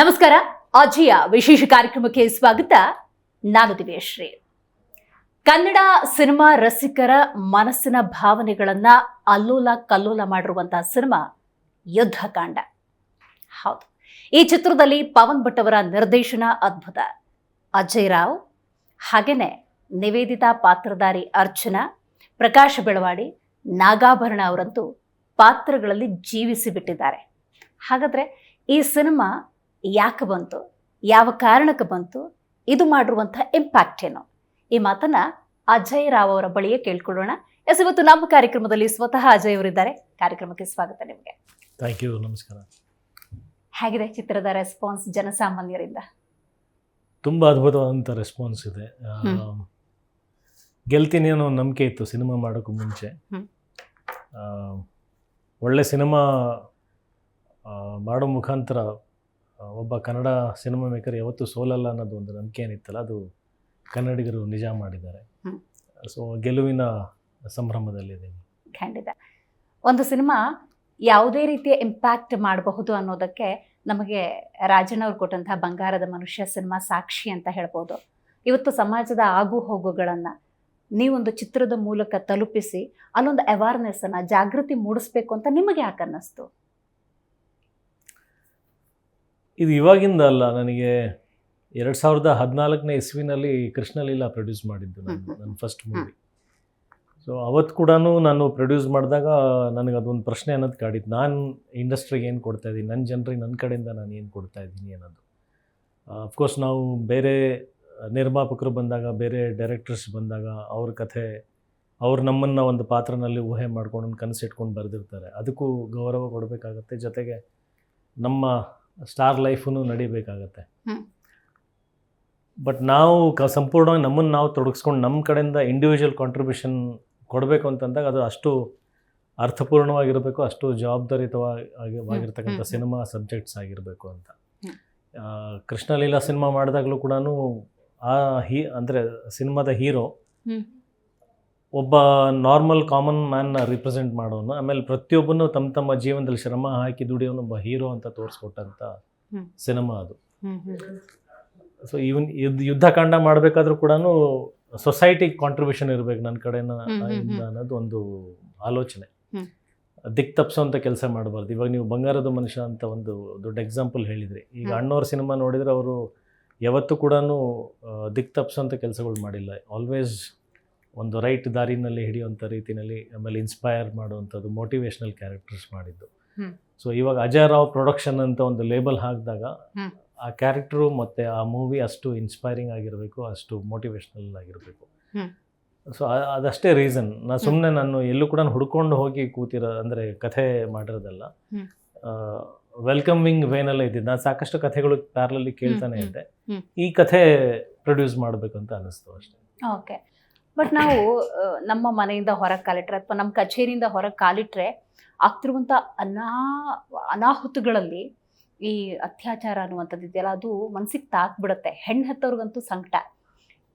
ನಮಸ್ಕಾರ. ಅಜಯ ವಿಶೇಷ ಕಾರ್ಯಕ್ರಮಕ್ಕೆ ಸ್ವಾಗತ. ನಾನು ದಿವ್ಯಶ್ರೀ. ಕನ್ನಡ ಸಿನಿಮಾ ರಸಿಕರ ಮನಸ್ಸಿನ ಭಾವನೆಗಳನ್ನ ಅಲ್ಲೋಲ ಕಲ್ಲೋಲ ಮಾಡಿರುವಂತಹ ಸಿನಿಮಾ ಯುದ್ಧಕಾಂಡ. ಹೌದು, ಈ ಚಿತ್ರದಲ್ಲಿ ಪವನ್ ಭಟ್ ಅವರ ನಿರ್ದೇಶನ ಅದ್ಭುತ. ಅಜಯ್ ರಾವ್ ಹಾಗೇನೆ ನಿವೇದಿತಾ ಪಾತ್ರಧಾರಿ ಅರ್ಚನಾ, ಪ್ರಕಾಶ್ ಬೆಳವಾಡಿ, ನಾಗಾಭರಣ ಅವರಂತೂ ಪಾತ್ರಗಳಲ್ಲಿ ಜೀವಿಸಿ ಬಿಟ್ಟಿದ್ದಾರೆ. ಹಾಗಾದ್ರೆ ಈ ಸಿನಿಮಾ ಯಾಕೆ ಬಂತು, ಯಾವ ಕಾರಣಕ್ಕೆ ಬಂತು, ಇದು ಮಾಡಿರುವಂಥ ಇಂಪ್ಯಾಕ್ಟ್ ಏನು, ಈ ಮಾತನ್ನ ಅಜಯ್ ರಾವ್ ಅವರ ಬಳಿಯೇ ಕೇಳ್ಕೊಳ್ಳೋಣ. ಇವತ್ತು ನಮ್ಮ ಕಾರ್ಯಕ್ರಮದಲ್ಲಿ ಸ್ವತಃ ಅಜಯ್ ಅವರಿದ್ದಾರೆ. ಕಾರ್ಯಕ್ರಮಕ್ಕೆ ಸ್ವಾಗತ ನಿಮಗೆ. Thank you. ನಮಸ್ಕಾರ. ಹೇಗಿದೆ ಚಿತ್ರದ ರೆಸ್ಪಾನ್ಸ್ ಜನಸಾಮಾನ್ಯರಿಂದ? ತುಂಬ ಅದ್ಭುತವಾದಂಥ ರೆಸ್ಪಾನ್ಸ್ ಇದೆ. ಗೆಲ್ತೀನಿ ಅನ್ನೋ ನಂಬಿಕೆ ಇತ್ತು ಸಿನಿಮಾ ಮಾಡೋಕ್ಕೂ ಮುಂಚೆ. ಒಳ್ಳೆ ಸಿನಿಮಾ ಮಾಡೋ ಮುಖಾಂತರ ಒಬ್ಬ ಕನ್ನಡ ಸಿನಿಮಾ ಮೇಕರ್ ಯಾವತ್ತೂ ಸೋಲಲ್ಲ ಅನ್ನೋದು ಒಂದು ನಂಬಿಕೆ ಏನಿತ್ತಲ್ಲ, ಅದು ಕನ್ನಡಿಗರು ನಿಜ ಮಾಡಿದ್ದಾರೆ. ಸೊ ಗೆಲುವಿನ ಸಂಭ್ರಮದಲ್ಲಿದೆ. ಖಂಡಿತ. ಒಂದು ಸಿನಿಮಾ ಯಾವುದೇ ರೀತಿಯ ಇಂಪ್ಯಾಕ್ಟ್ ಮಾಡಬಹುದು ಅನ್ನೋದಕ್ಕೆ ನಮಗೆ ರಾಜಣ್ಣ ಅವ್ರು ಕೊಟ್ಟಂತಹ ಬಂಗಾರದ ಮನುಷ್ಯ ಸಿನಿಮಾ ಸಾಕ್ಷಿ ಅಂತ ಹೇಳ್ಬೋದು. ಇವತ್ತು ಸಮಾಜದ ಆಗು ಹೋಗುಗಳನ್ನು ನೀವೊಂದು ಚಿತ್ರದ ಮೂಲಕ ತಲುಪಿಸಿ ಅಲ್ಲೊಂದು ಅವೇರ್ನೆಸ್ಸನ್ನು, ಜಾಗೃತಿ ಮೂಡಿಸ್ಬೇಕು ಅಂತ ನಿಮಗೆ ಯಾಕೆ ಅನ್ನಿಸ್ತು? ಇದು ಇವಾಗಿಂದ ಅಲ್ಲ, ನನಗೆ 2014ನೇ ಇಸ್ವಿನಲ್ಲಿ ಕೃಷ್ಣಲೀಲಾ ಪ್ರೊಡ್ಯೂಸ್ ಮಾಡಿದ್ದು ನನ್ನ ಫಸ್ಟ್ ಮೂವಿ. ಸೊ ಅವತ್ತು ಕೂಡ ನಾನು ಪ್ರೊಡ್ಯೂಸ್ ಮಾಡಿದಾಗ ನನಗೆ ಅದೊಂದು ಪ್ರಶ್ನೆ ಅನ್ನೋದು ಕಾಡಿತ್ತು. ನಾನು ಇಂಡಸ್ಟ್ರಿಗೆ ಏನು ಕೊಡ್ತಾಯಿದ್ದೀನಿ, ನನ್ನ ಜನರಿಗೆ ನನ್ನ ಕಡೆಯಿಂದ ನಾನು ಏನು ಕೊಡ್ತಾಯಿದ್ದೀನಿ ಅನ್ನೋದು. ಅಫ್ಕೋರ್ಸ್ ನಾವು ಬೇರೆ ನಿರ್ಮಾಪಕರು ಬಂದಾಗ, ಬೇರೆ ಡೈರೆಕ್ಟರ್ಸ್ ಬಂದಾಗ ಅವ್ರ ಕಥೆ, ಅವ್ರು ನಮ್ಮನ್ನು ಒಂದು ಪಾತ್ರನಲ್ಲಿ ಊಹೆ ಮಾಡ್ಕೊಂಡು ಕನಸಿಟ್ಕೊಂಡು ಬರೆದಿರ್ತಾರೆ. ಅದಕ್ಕೂ ಗೌರವ ಕೊಡಬೇಕಾಗತ್ತೆ, ಜೊತೆಗೆ ನಮ್ಮ ಸ್ಟಾರ್ ಲೈಫೂ ನಡಿಬೇಕಾಗತ್ತೆ. ಬಟ್ ನಾವು ಸಂಪೂರ್ಣವಾಗಿ ನಮ್ಮನ್ನು ನಾವು ತೊಡಗಿಸ್ಕೊಂಡು ನಮ್ಮ ಕಡೆಯಿಂದ ಇಂಡಿವಿಜುವಲ್ ಕಾಂಟ್ರಿಬ್ಯೂಷನ್ ಕೊಡಬೇಕು ಅಂತಂದಾಗ ಅದು ಅಷ್ಟು ಅರ್ಥಪೂರ್ಣವಾಗಿರಬೇಕು, ಅಷ್ಟು ಜವಾಬ್ದಾರಿತವಾಗಿರ್ತಕ್ಕಂಥ ಸಿನಿಮಾ ಸಬ್ಜೆಕ್ಟ್ಸ್ ಆಗಿರಬೇಕು ಅಂತ. ಕೃಷ್ಣಲೀಲಾ ಸಿನಿಮಾ ಮಾಡಿದಾಗಲೂ ಕೂಡ ಅಂದರೆ ಸಿನಿಮಾದ ಹೀರೋ ಒಬ್ಬ ನಾರ್ಮಲ್ ಕಾಮನ್ ಮ್ಯಾನ್ನ ರಿಪ್ರೆಸೆಂಟ್ ಮಾಡೋನು, ಆಮೇಲೆ ಪ್ರತಿಯೊಬ್ಬನು ತಮ್ಮ ಜೀವನದಲ್ಲಿ ಶ್ರಮ ಹಾಕಿ ದುಡಿಯೋನು ಒಬ್ಬ ಹೀರೋ ಅಂತ ತೋರಿಸ್ಕೊಟ್ಟಂಥ ಸಿನಿಮಾ ಅದು. ಸೊ ಇವನ್ ಯುದ್ಧಕಾಂಡ ಮಾಡಬೇಕಾದ್ರೂ ಕೂಡ ಸೊಸೈಟಿಗೆ ಕಾಂಟ್ರಿಬ್ಯೂಷನ್ ಇರಬೇಕು ನನ್ನ ಕಡೆಯಿಂದ ಅನ್ನೋದು ಒಂದು ಆಲೋಚನೆ. ದಿಕ್ ತಪ್ಪಿಸೋಂಥ ಕೆಲಸ ಮಾಡಬಾರ್ದು. ಇವಾಗ ನೀವು ಬಂಗಾರದ ಮನುಷ್ಯ ಅಂತ ಒಂದು ದೊಡ್ಡ ಎಕ್ಸಾಂಪಲ್ ಹೇಳಿದ್ರಿ. ಈಗ ಅಣ್ಣವ್ರ ಸಿನಿಮಾ ನೋಡಿದರೆ ಅವರು ಯಾವತ್ತೂ ಕೂಡ ದಿಕ್ ತಪ್ಪಿಸೋಂಥ ಕೆಲಸಗಳು ಮಾಡಿಲ್ಲ. ಆಲ್ವೇಸ್ ಒಂದು ರೈಟ್ ದಾರಿನಲ್ಲಿ ಹಿಡಿಯುವಂಥ ರೀತಿಯಲ್ಲಿ, ಆಮೇಲೆ ಇನ್ಸ್ಪೈರ್ ಮಾಡುವಂಥದ್ದು, ಮೋಟಿವೇಶ್ನಲ್ ಕ್ಯಾರೆಕ್ಟರ್ಸ್ ಮಾಡಿದ್ದು. ಸೊ ಇವಾಗ ಅಜಯ್ ರಾವ್ ಪ್ರೊಡಕ್ಷನ್ ಅಂತ ಒಂದು ಲೇಬಲ್ ಹಾಕಿದಾಗ ಆ ಕ್ಯಾರೆಕ್ಟ್ರು ಮತ್ತು ಆ ಮೂವಿ ಅಷ್ಟು ಇನ್ಸ್ಪೈರಿಂಗ್ ಆಗಿರಬೇಕು, ಅಷ್ಟು ಮೋಟಿವೇಶ್ನಲ್ ಆಗಿರಬೇಕು. ಸೊ ಅದಷ್ಟೇ ರೀಸನ್. ನಾನು ಎಲ್ಲೂ ಕೂಡ ಹುಡ್ಕೊಂಡು ಹೋಗಿ ಅಂದರೆ ಕಥೆ ಮಾಡಿರೋದಲ್ಲ, ವೆಲ್ಕಮಿಂಗ್ ವೇನಲ್ಲೇ ಇದ್ದಿದ್ದು. ನಾನು ಸಾಕಷ್ಟು ಕಥೆಗಳು ಪ್ಯಾರಲಲ್ಲಿ ಕೇಳ್ತಾನೆ ಇದ್ದೆ. ಈ ಕಥೆ ಪ್ರೊಡ್ಯೂಸ್ ಮಾಡಬೇಕು ಅಂತ ಅನ್ನಿಸ್ತು ಅಷ್ಟೇ. ಓಕೆ. ಬಟ್ ನಾವು ನಮ್ಮ ಮನೆಯಿಂದ ಹೊರಗೆ ಕಾಲಿಟ್ರೆ ಅಥವಾ ನಮ್ಮ ಕಚೇರಿಯಿಂದ ಹೊರಗೆ ಕಾಲಿಟ್ರೆ ಆಗ್ತಿರುವಂಥ ಅನಾಹುತಗಳಲ್ಲಿ ಈ ಅತ್ಯಾಚಾರ ಅನ್ನುವಂಥದ್ದು ಇದೆಯಲ್ಲ, ಅದು ಮನಸ್ಸಿಗೆ ತಾಕ್ಬಿಡುತ್ತೆ. ಹೆಣ್ಣು ಹೆತ್ತವ್ರಿಗಂತೂ ಸಂಕಟ.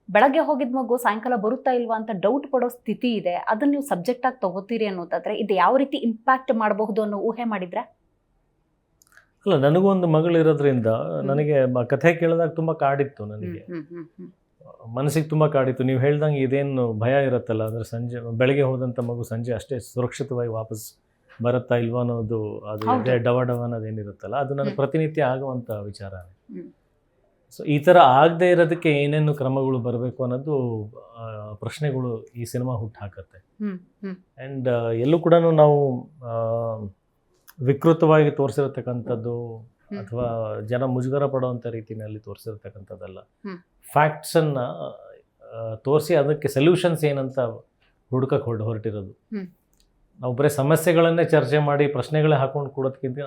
ಬೆಳಗ್ಗೆ ಹೋಗಿದ ಮಗು ಸಾಯಂಕಾಲ ಬರುತ್ತಾ ಇಲ್ವಾ ಅಂತ ಡೌಟ್ ಪಡೋ ಸ್ಥಿತಿ ಇದೆ. ಅದನ್ನು ನೀವು ಸಬ್ಜೆಕ್ಟ್ ಆಗಿ ತಗೋತೀರಿ ಅನ್ನೋದಾದ್ರೆ ಇದು ಯಾವ ರೀತಿ ಇಂಪ್ಯಾಕ್ಟ್ ಮಾಡಬಹುದು ಅನ್ನೋ ಊಹೆ ಮಾಡಿದ್ರೆ? ಅಲ್ಲ, ನನಗೂ ಒಂದು ಮಗಳಿರೋದ್ರಿಂದ ನನಗೆ ಕಥೆ ಕೇಳಿದಾಗ ತುಂಬ ಕಾಡಿತ್ತು. ನನಗೆ ಮನಸ್ಸಿಗೆ ತುಂಬ ಕಾಡಿತ್ತು. ನೀವು ಹೇಳ್ದಂಗೆ ಇದೇನು ಭಯ ಇರುತ್ತಲ್ಲ, ಅಂದರೆ ಸಂಜೆ ಬೆಳಗ್ಗೆ ಹೋದಂಥ ಮಗು ಸಂಜೆ ಅಷ್ಟೇ ಸುರಕ್ಷಿತವಾಗಿ ವಾಪಸ್ ಬರುತ್ತಾ ಇಲ್ವಾ ಅನ್ನೋದು, ಅದು ಡವ ಅನ್ನೋದೇನಿರುತ್ತಲ್ಲ, ಅದು ನನಗೆ ಪ್ರತಿನಿತ್ಯ ಆಗುವಂಥ ವಿಚಾರ. ಸೊ ಈ ಥರ ಆಗದೆ ಇರೋದಕ್ಕೆ ಏನೇನು ಕ್ರಮಗಳು ಬರಬೇಕು ಅನ್ನೋದು ಪ್ರಶ್ನೆಗಳು ಈ ಸಿನಿಮಾ ಹುಟ್ಟು ಹಾಕತ್ತೆ. ಆ್ಯಂಡ್ ಎಲ್ಲೂ ಕೂಡ ನಾವು ವಿಕೃತವಾಗಿ ತೋರಿಸಿರತಕ್ಕಂಥದ್ದು ಅಥವಾ ಜನ ಮುಜುಗರ ಪಡುವಂಥ ರೀತಿಯಲ್ಲಿ ತೋರಿಸಿರ್ತಕ್ಕಂಥದ್ದಲ್ಲ. ಫ್ಯಾಕ್ಟ್ಸನ್ನು ತೋರಿಸಿ ಅದಕ್ಕೆ ಸೊಲ್ಯೂಷನ್ಸ್ ಏನಂತ ಹುಡುಕಕ್ಕೆ ಹೊರಟಿರೋದು. ನಾವು ಬರೀ ಸಮಸ್ಯೆಗಳನ್ನೇ ಚರ್ಚೆ ಮಾಡಿ ಪ್ರಶ್ನೆಗಳೇ ಹಾಕೊಂಡು ಕೊಡೋದಕ್ಕಿಂತ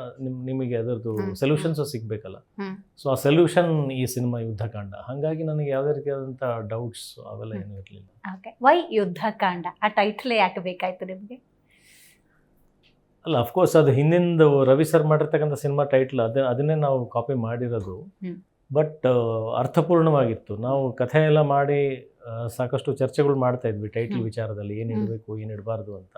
ನಿಮಗೆ ಅದರದ್ದು ಸೊಲ್ಯೂಷನ್ಸು ಸಿಗಬೇಕಲ್ಲ. ಸೊ ಆ ಸೊಲ್ಯೂಷನ್ ಈ ಸಿನಿಮಾ ಯುದ್ಧಕಾಂಡ. ಹಾಗಾಗಿ ನನಗೆ ಯಾವುದೇ ರೀತಿಯಾದಂಥ ಡೌಟ್ಸ್ ಅವೆಲ್ಲ ಏನೂ ಇರಲಿಲ್ಲ. ಓಕೆ. ವೈ ಯುದ್ಧಕಾಂಡ? ಆ ಟೈಟ್ಲೇ ಯಾಕೆ ಬೇಕಾಯಿತು ನಿಮಗೆ? ಅಲ್ಲ, ಅಫ್ಕೋರ್ಸ್ ಅದು ಹಿಂದಿಂದು ರವಿ ಸರ್ ಮಾಡಿರ್ತಕ್ಕಂಥ ಸಿನಿಮಾ ಟೈಟ್ಲ್ ಅದನ್ನೇ ನಾವು ಕಾಪಿ ಮಾಡಿರೋದು. ಬಟ್ ಅರ್ಥಪೂರ್ಣವಾಗಿತ್ತು. ನಾವು ಕಥೆ ಎಲ್ಲ ಮಾಡಿ ಸಾಕಷ್ಟು ಚರ್ಚೆಗಳು ಮಾಡ್ತಾ ಇದ್ವಿ ಟೈಟ್ಲ್ ವಿಚಾರದಲ್ಲಿ, ಏನು ಇಡಬೇಕು ಏನು ಇಡಬಾರ್ದು ಅಂತ.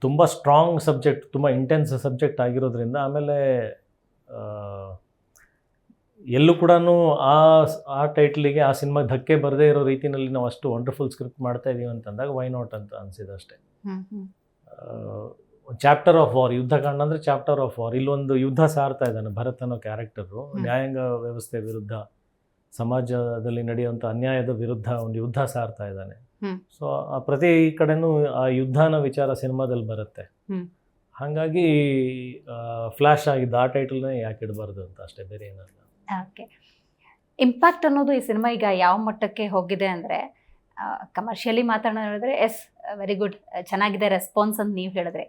ತುಂಬ ಸ್ಟ್ರಾಂಗ್ ಸಬ್ಜೆಕ್ಟ್, ತುಂಬ ಇಂಟೆನ್ಸ್ ಸಬ್ಜೆಕ್ಟ್ ಆಗಿರೋದ್ರಿಂದ ಆಮೇಲೆ ಎಲ್ಲೂ ಕೂಡ ಆ ಟೈಟ್ಲಿಗೆ ಆ ಸಿನಿಮಾಗೆ ಧಕ್ಕೆ ಬರದೇ ಇರೋ ರೀತಿಯಲ್ಲಿ ನಾವು ಅಷ್ಟು ವಂಡರ್ಫುಲ್ ಸ್ಕ್ರಿಪ್ಟ್ ಮಾಡ್ತಾ ಇದೀವಿ ಅಂತಂದಾಗ ವೈ ನಾಟ್ ಅಂತ ಅನಿಸಿದೆ ಅಷ್ಟೇ. ಚಾಪ್ಟರ್ ಆಫ್ ವಾರ್, ಯುದ್ಧಕಾಂಡ ಅಂದರೆ ಚಾಪ್ಟರ್ ಆಫ್ ವಾರ್. ಇಲ್ಲೊಂದು ಯುದ್ಧ ಸಾರ್ತಾ ಇದ್ದಾನೆ ಭರತ್ ಅನ್ನೋ ಕ್ಯಾರೆಕ್ಟರು. ನ್ಯಾಯಾಂಗ ವ್ಯವಸ್ಥೆ ವಿರುದ್ಧ, ಸಮಾಜದಲ್ಲಿ ನಡೆಯುವಂಥ ಅನ್ಯಾಯದ ವಿರುದ್ಧ ಒಂದು ಯುದ್ಧ ಸಾರ್ತಾ ಇದ್ದಾನೆ. ಸೊ ಪ್ರತಿ ಕಡೆನೂ ಆ ಯುದ್ಧನ ವಿಚಾರ ಸಿನಿಮಾದಲ್ಲಿ ಬರುತ್ತೆ. ಹಾಗಾಗಿ ಫ್ಲ್ಯಾಶ್ ಆಗಿದ್ದ ಆ ಟೈಟಲ್ನೇ ಯಾಕೆ ಇಡಬಾರ್ದು ಅಂತ ಅಷ್ಟೇ, ಬೇರೆ ಏನಲ್ಲ. ಓಕೆ, ಇಂಪ್ಯಾಕ್ಟ್ ಅನ್ನೋದು ಈ ಸಿನಿಮಾ ಈಗ ಯಾವ ಮಟ್ಟಕ್ಕೆ ಹೋಗಿದೆ ಅಂದರೆ, ಕಮರ್ಷಿಯಲಿ ಮಾತಾಡೋದ್ರೆ ಎಸ್ ವೆರಿ ಗುಡ್, ಚೆನ್ನಾಗಿದೆ ರೆಸ್ಪಾನ್ಸ್ ಅಂತ ನೀವು ಹೇಳಿದ್ರೆ.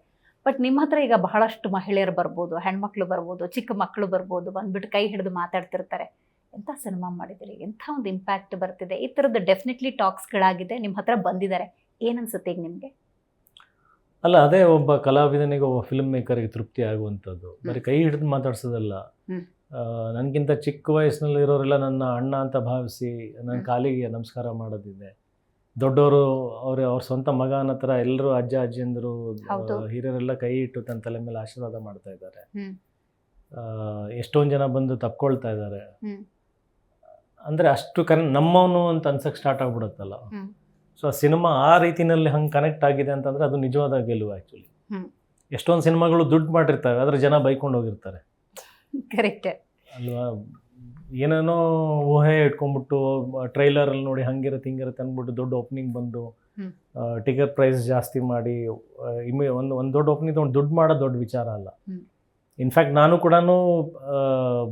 ಬಟ್ ನಿಮ್ಮ ಹತ್ರ ಈಗ ಬಹಳಷ್ಟು ಮಹಿಳೆಯರು ಬರ್ಬೋದು, ಹೆಣ್ಮಕ್ಳು ಬರ್ಬೋದು, ಚಿಕ್ಕ ಮಕ್ಕಳು ಬರ್ಬೋದು, ಬಂದ್ಬಿಟ್ಟು ಕೈ ಹಿಡಿದು ಮಾತಾಡ್ತಿರ್ತಾರೆ, ಎಂಥ ಸಿನಿಮಾ ಮಾಡಿದ್ದೀರಿ, ಎಂಥ ಒಂದು ಇಂಪ್ಯಾಕ್ಟ್ ಬರ್ತಿದೆ, ಈ ಥರದ್ದು ಡೆಫಿನೆಟ್ಲಿ ಟಾಕ್ಸ್ಗಳಾಗಿದೆ, ನಿಮ್ಮ ಹತ್ರ ಬಂದಿದ್ದಾರೆ. ಏನನ್ಸುತ್ತೆ ಈಗ ನಿಮಗೆ? ಅಲ್ಲ, ಅದೇ ಒಬ್ಬ ಕಲಾವಿದನಿಗೆ, ಒಬ್ಬ ಫಿಲ್ಮ್ ಮೇಕರ್ಗೆ ತೃಪ್ತಿ ಆಗುವಂಥದ್ದು. ಬರೀ ಕೈ ಹಿಡಿದು ಮಾತಾಡ್ಸೋದಲ್ಲ. ನನಗಿಂತ ಚಿಕ್ಕ ವಯಸ್ಸಿನಲ್ಲಿ ಇರೋರೆಲ್ಲ ನನ್ನ ಅಣ್ಣ ಅಂತ ಭಾವಿಸಿ ನನ್ನ ಕಾಲಿಗೆ ನಮಸ್ಕಾರ ಮಾಡೋದಿದೆ. ದೊಡ್ಡವರು ಅವ್ರ ಸ್ವಂತ ಮಗನ ಹತ್ರ ಎಲ್ಲರೂ ಅಜ್ಜ ಅಜ್ಜಿಯಂದರು ಹಿರಿಯರೆಲ್ಲ ಕೈ ಇಟ್ಟು ತನ್ನ ತಲೆ ಮೇಲೆ ಆಶೀರ್ವಾದ ಮಾಡ್ತಾ ಇದ್ದಾರೆ. ಎಷ್ಟೊಂದು ಜನ ಬಂದು ತಪ್ಕೊಳ್ತಾ ಇದ್ದಾರೆ. ಅಂದರೆ ಅಷ್ಟು ನಮ್ಮವನು ಅಂತ ಅನ್ಸಕ್ಕೆ ಸ್ಟಾರ್ಟ್ ಆಗ್ಬಿಡುತ್ತಲ್ಲ. ಸೊ ಆ ಸಿನಿಮಾ ಆ ರೀತಿಯಲ್ಲಿ ಹಂಗೆ ಕನೆಕ್ಟ್ ಆಗಿದೆ ಅಂತಂದರೆ ಅದು ನಿಜವಾದ ಗೆಲುವು ಆ್ಯಕ್ಚುಲಿ. ಎಷ್ಟೊಂದು ಸಿನಿಮಾಗಳು ದುಡ್ಡು ಮಾಡಿರ್ತವೆ, ಆದರೆ ಜನ ಬೈಕೊಂಡು ಹೋಗಿರ್ತಾರೆ. ಕರೆಕ್ಟ್ ಅಲ್ವಾ? ಏನೇನೋ ಊಹೆ ಇಟ್ಕೊಂಡ್ಬಿಟ್ಟು ಟ್ರೈಲರಲ್ಲಿ ನೋಡಿ ಹಂಗಿರುತ್ತೆ ಹಿಂಗಿರುತ್ತೆ ಅಂದ್ಬಿಟ್ಟು ದೊಡ್ಡ ಓಪನಿಂಗ್ ಬಂದು ಟಿಕೆಟ್ ಪ್ರೈಸ್ ಜಾಸ್ತಿ ಮಾಡಿ ಒಂದು ದೊಡ್ಡ ಓಪನಿಂಗ್ ತೊಗೊಂಡು ದುಡ್ಡು ಮಾಡೋದು ದೊಡ್ಡ ವಿಚಾರ ಅಲ್ಲ. ಇನ್ಫ್ಯಾಕ್ಟ್ ನಾನು ಕೂಡ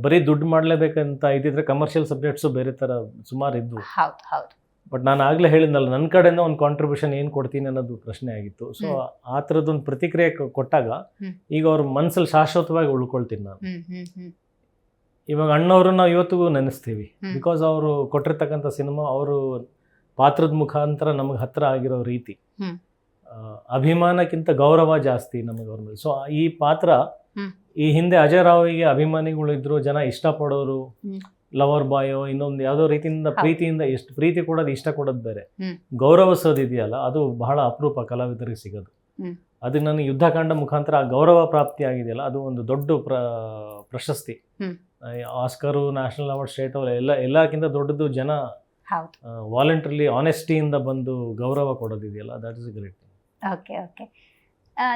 ಬರೀ ದುಡ್ಡು ಮಾಡಲೇಬೇಕಂತ ಇದ್ದಿದ್ರೆ ಕಮರ್ಷಿಯಲ್ ಸಬ್ಜೆಕ್ಟ್ಸು ಬೇರೆ ಥರ ಸುಮಾರು ಇದ್ವು. ಬಟ್ ನಾನು ಆಗಲೇ ಹೇಳಿದ್ನಲ್ಲ, ನನ್ನ ಕಡೆಯಿಂದ ಒಂದು ಕಾಂಟ್ರಿಬ್ಯೂಷನ್ ಏನು ಕೊಡ್ತೀನಿ ಅನ್ನೋದು ಪ್ರಶ್ನೆ ಆಗಿತ್ತು. ಸೊ ಆ ಥರದ್ದೊಂದು ಪ್ರತಿಕ್ರಿಯೆ ಕೊಟ್ಟಾಗ ಈಗ ಅವ್ರ ಮನಸ್ಸಲ್ಲಿ ಶಾಶ್ವತವಾಗಿ ಉಳ್ಕೊಳ್ತೀನಿ ನಾನು. ಇವಾಗ ಅಣ್ಣವರು ನಾವು ಇವತ್ತಿಗೂ ನೆನೆಸ್ತೀವಿ, ಬಿಕಾಸ್ ಅವರು ಕೊಟ್ಟಿರ್ತಕ್ಕಂಥ ಸಿನಿಮಾ, ಅವರು ಪಾತ್ರದ ಮುಖಾಂತರ ನಮಗೆ ಹತ್ತಿರ ಆಗಿರೋ ರೀತಿ, ಅಭಿಮಾನಕ್ಕಿಂತ ಗೌರವ ಜಾಸ್ತಿ ನಮಗೆ ಅವ್ರ ಮೇಲೆ. ಸೊ ಈ ಪಾತ್ರ, ಈ ಹಿಂದೆ ಅಜಯ್ ರಾವ್ಗೆ ಅಭಿಮಾನಿಗಳು ಇದ್ರು, ಜನ ಇಷ್ಟಪಡೋರು, ಲವರ್ ಬಾಯೋ ಇನ್ನೊಂದು ಯಾವುದೋ ರೀತಿಯಿಂದ ಪ್ರೀತಿಯಿಂದ ಎಷ್ಟು ಪ್ರೀತಿ ಕೊಡೋದು, ಇಷ್ಟ ಕೊಡೋದು ಬೇರೆ, ಗೌರವಿಸೋದು ಇದೆಯಲ್ಲ, ಅದು ಬಹಳ ಅಪರೂಪ ಕಲಾವಿದರಿಗೆ ಸಿಗೋದು. ಅದಕ್ಕೆ ನನಗೆ ಯುದ್ಧಕಾಂಡ ಮುಖಾಂತರ ಆ ಗೌರವ ಪ್ರಾಪ್ತಿ ಆಗಿದೆಯಲ್ಲ, ಅದು ಒಂದು ದೊಡ್ಡ ಪ್ರಶಸ್ತಿ. Oscar, national award, state award ಎಲ್ಲಕ್ಕಿಂತ ದೊಡ್ಡದು ಜನ ವಾಲಂಟ್ರಿಲಿ ಆನೆಸ್ಟಿಯಿಂದ ಬಂದು ಗೌರವ ಕೊಡೋದಿದೆಯಲ್ಲ, that is great. Okay okay,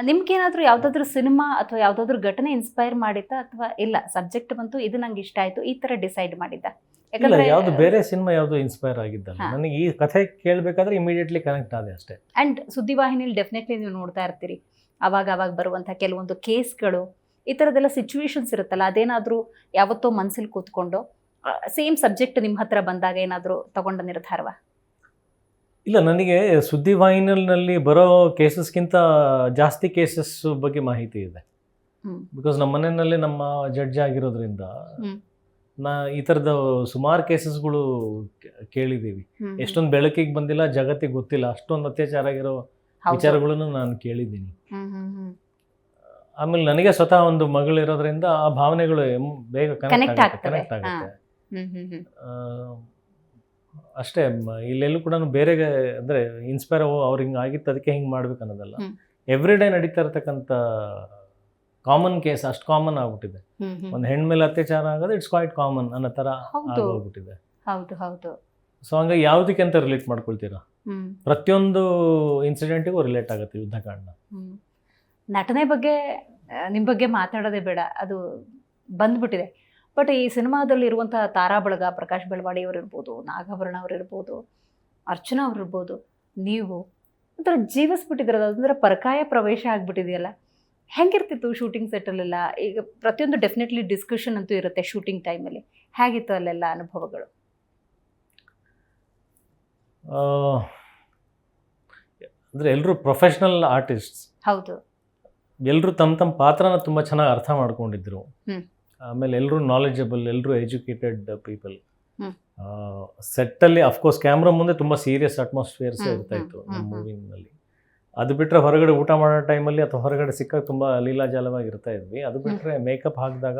ನಿಮ್ಗೇನಾದರೂ ಯಾವುದಾದ್ರೂ ಸಿನಿಮಾ ಅಥವಾ ಯಾವುದಾದ್ರೂ ಘಟನೆ ಇನ್ಸ್ಪೈರ್ ಮಾಡಿತ್ತಾ, ಅಥವಾ ಇಲ್ಲ ಸಬ್ಜೆಕ್ಟ್ ಬಂತು ಇದು ನಂಗೆ ಇಷ್ಟ ಆಯಿತು ಈ ಥರ ಡಿಸೈಡ್ ಮಾಡಿದ್ದ? ಯಾಕಂದ್ರೆ ಯಾವುದು ಬೇರೆ ಸಿನಿಮಾ ಯಾವುದು ಇನ್ಸ್ಪೈರ್ ಆಗಿದ್ದಲ್ಲ, ನನಗೆ ಈ ಕಥೆ ಕೇಳಬೇಕಾದ್ರೆ ಇಮಿಡಿಯೇಟ್ಲಿ ಕನೆಕ್ಟ್ ಆದೆ ಅಷ್ಟೇ. ಆ್ಯಂಡ್ ಸುದ್ದಿವಾಹಿನಿಯಲ್ಲಿ ಡೆಫಿನೆಟ್ಲಿ ನೀವು ನೋಡ್ತಾ ಇರ್ತೀರಿ, ಅವಾಗ ಬರುವಂಥ ಕೆಲವೊಂದು ಕೇಸ್ಗಳು, ಈ ಥರದ್ದೆಲ್ಲ ಸಿಚುವೇಶನ್ಸ್ ಇರುತ್ತಲ್ಲ, ಅದೇನಾದರೂ ಯಾವತ್ತೋ ಮನಸ್ಸಲ್ಲಿ ಕೂತ್ಕೊಂಡು ಸೇಮ್ ಸಬ್ಜೆಕ್ಟ್ ನಿಮ್ಮ ಹತ್ರ ಬಂದಾಗ ಏನಾದರೂ ತಗೊಂಡ ನಿರ್ಧಾರವ? ಇಲ್ಲ, ನನಗೆ ಸುದ್ದಿವಾಹಿನಿಯಲ್ಲಿ ಬರೋ ಕೇಸಸ್ಗಿಂತ ಜಾಸ್ತಿ ಕೇಸಸ್ ಬಗ್ಗೆ ಮಾಹಿತಿ ಇದೆ. ಬಿಕಾಸ್ ನಮ್ಮ ಮನೆಯಲ್ಲಿ ನಮ್ಮ ಜಡ್ಜ್ ಆಗಿರೋದ್ರಿಂದ ಈ ಥರದ ಸುಮಾರು ಕೇಸಸ್ಗಳು ಕೇಳಿದ್ದೀವಿ. ಎಷ್ಟೊಂದು ಬೆಳಕಿಗೆ ಬಂದಿಲ್ಲ, ಜಗತ್ತಿಗೆ ಗೊತ್ತಿಲ್ಲ, ಅಷ್ಟೊಂದು ಅತ್ಯಾಚಾರ ಆಗಿರೋ ವಿಚಾರಗಳನ್ನು ನಾನು ಕೇಳಿದ್ದೀನಿ. ಆಮೇಲೆ ನನಗೆ ಸ್ವತಃ ಒಂದು ಮಗಳಿರೋದ್ರಿಂದ ಆ ಭಾವನೆಗಳು ಬೇಗ ಕನೆಕ್ಟ್ ಆಗುತ್ತೆ ಅಷ್ಟೇ. ಇಲ್ಲೆಲ್ಲೂ ಕೂಡ ಬೇರೆ ಅಂದರೆ ಇನ್ಸ್ಪೈರ್ ಅವ್ರಿಗೆ ಹಿಂಗೆ ಆಗಿತ್ತು ಅದಕ್ಕೆ ಹಿಂಗೆ ಮಾಡ್ಬೇಕು ಅನ್ನೋದಲ್ಲ. ಎವ್ರಿ ಡೇ ನಡೀತಾ ಇರತಕ್ಕಂಥ ಕಾಮನ್ ಕೇಸ್, ಅಷ್ಟು ಕಾಮನ್ ಆಗ್ಬಿಟ್ಟಿದೆ. ಒಂದು ಹೆಣ್ಣು ಮೇಲೆ ಅತ್ಯಾಚಾರ ಆಗೋದು ಇಟ್ಸ್ ಕ್ವೈಟ್ ಕಾಮನ್ ಅನ್ನೋ ಥರ ಆಗೋಗ್ಬಿಟ್ಟಿದೆ. ಸೊ ಹಂಗಾಗಿ ಯಾವುದಕ್ಕೆ ಅಂತ ರಿಲೇಟ್ ಮಾಡ್ಕೊಳ್ತೀರಾ? ಪ್ರತಿಯೊಂದು ಇನ್ಸಿಡೆಂಟಿಗೂ ರಿಲೇಟ್ ಆಗುತ್ತೆ ಯುದ್ಧಕಾಂಡ. ನಟನೆ ಬಗ್ಗೆ ನಿಮ್ಮ ಬಗ್ಗೆ ಮಾತಾಡೋದೇ ಬೇಡ, ಅದು ಬಂದ್ಬಿಟ್ಟಿದೆ. ಬಟ್ ಈ ಸಿನಿಮಾದಲ್ಲಿ ಇರುವಂಥ ತಾರಾ ಬಳಗ, ಪ್ರಕಾಶ್ ಬೆಳವಾಡಿ ಅವರು ಇರ್ಬೋದು, ನಾಗಾಭರಣ ಅವರು ಇರ್ಬೋದು, ಅರ್ಚನಾ ಅವ್ರು ಇರ್ಬೋದು, ನೀವು ಒಂಥರ ಜೀವಿಸ್ಬಿಟ್ಟಿದ್ರಲ್ಲ, ಅದೊಂಥರ ಪರಕಾಯ ಪ್ರವೇಶ ಆಗಿಬಿಟ್ಟಿದೆಯಲ್ಲ. ಹೆಂಗಿರ್ತಿತ್ತು ಶೂಟಿಂಗ್ ಸೆಟ್ಟಲ್ಲೆಲ್ಲ? ಈಗ ಪ್ರತಿಯೊಂದು ಡೆಫಿನೆಟ್ಲಿ ಡಿಸ್ಕಷನ್ ಅಂತೂ ಇರುತ್ತೆ ಶೂಟಿಂಗ್ ಟೈಮಲ್ಲಿ. ಹೇಗಿತ್ತು ಅಲ್ಲೆಲ್ಲ ಅನುಭವಗಳು? ಅಂದರೆ ಎಲ್ಲರೂ ಪ್ರೊಫೆಷ್ನಲ್ ಆರ್ಟಿಸ್ಟ್ಸ್. ಹೌದು, ಎಲ್ಲರೂ ತಮ್ಮ ಪಾತ್ರನ ತುಂಬ ಚೆನ್ನಾಗಿ ಅರ್ಥ ಮಾಡ್ಕೊಂಡಿದ್ರು. ಆಮೇಲೆ ಎಲ್ಲರೂ ನಾಲೆಜಬಲ್, ಎಲ್ಲರೂ ಎಜುಕೇಟೆಡ್ ಪೀಪಲ್. ಸೆಟ್ಟಲ್ಲಿ ಅಫ್ಕೋರ್ಸ್ ಕ್ಯಾಮ್ರಾ ಮುಂದೆ ತುಂಬ ಸೀರಿಯಸ್ ಅಟ್ಮಾಸ್ಫಿಯರ್ಸೇ ಇರ್ತಾಯಿತ್ತು ನಮ್ಮ ಮೂವಿನಲ್ಲಿ. ಅದು ಬಿಟ್ಟರೆ ಹೊರಗಡೆ ಊಟ ಮಾಡೋ ಟೈಮಲ್ಲಿ ಅಥವಾ ಹೊರಗಡೆ ಸಿಕ್ಕಾಗ ತುಂಬ ಲೀಲಾಜಾಲವಾಗಿ ಇರ್ತಾ ಇದ್ವಿ. ಅದು ಬಿಟ್ಟರೆ ಮೇಕಪ್ ಹಾಕಿದಾಗ,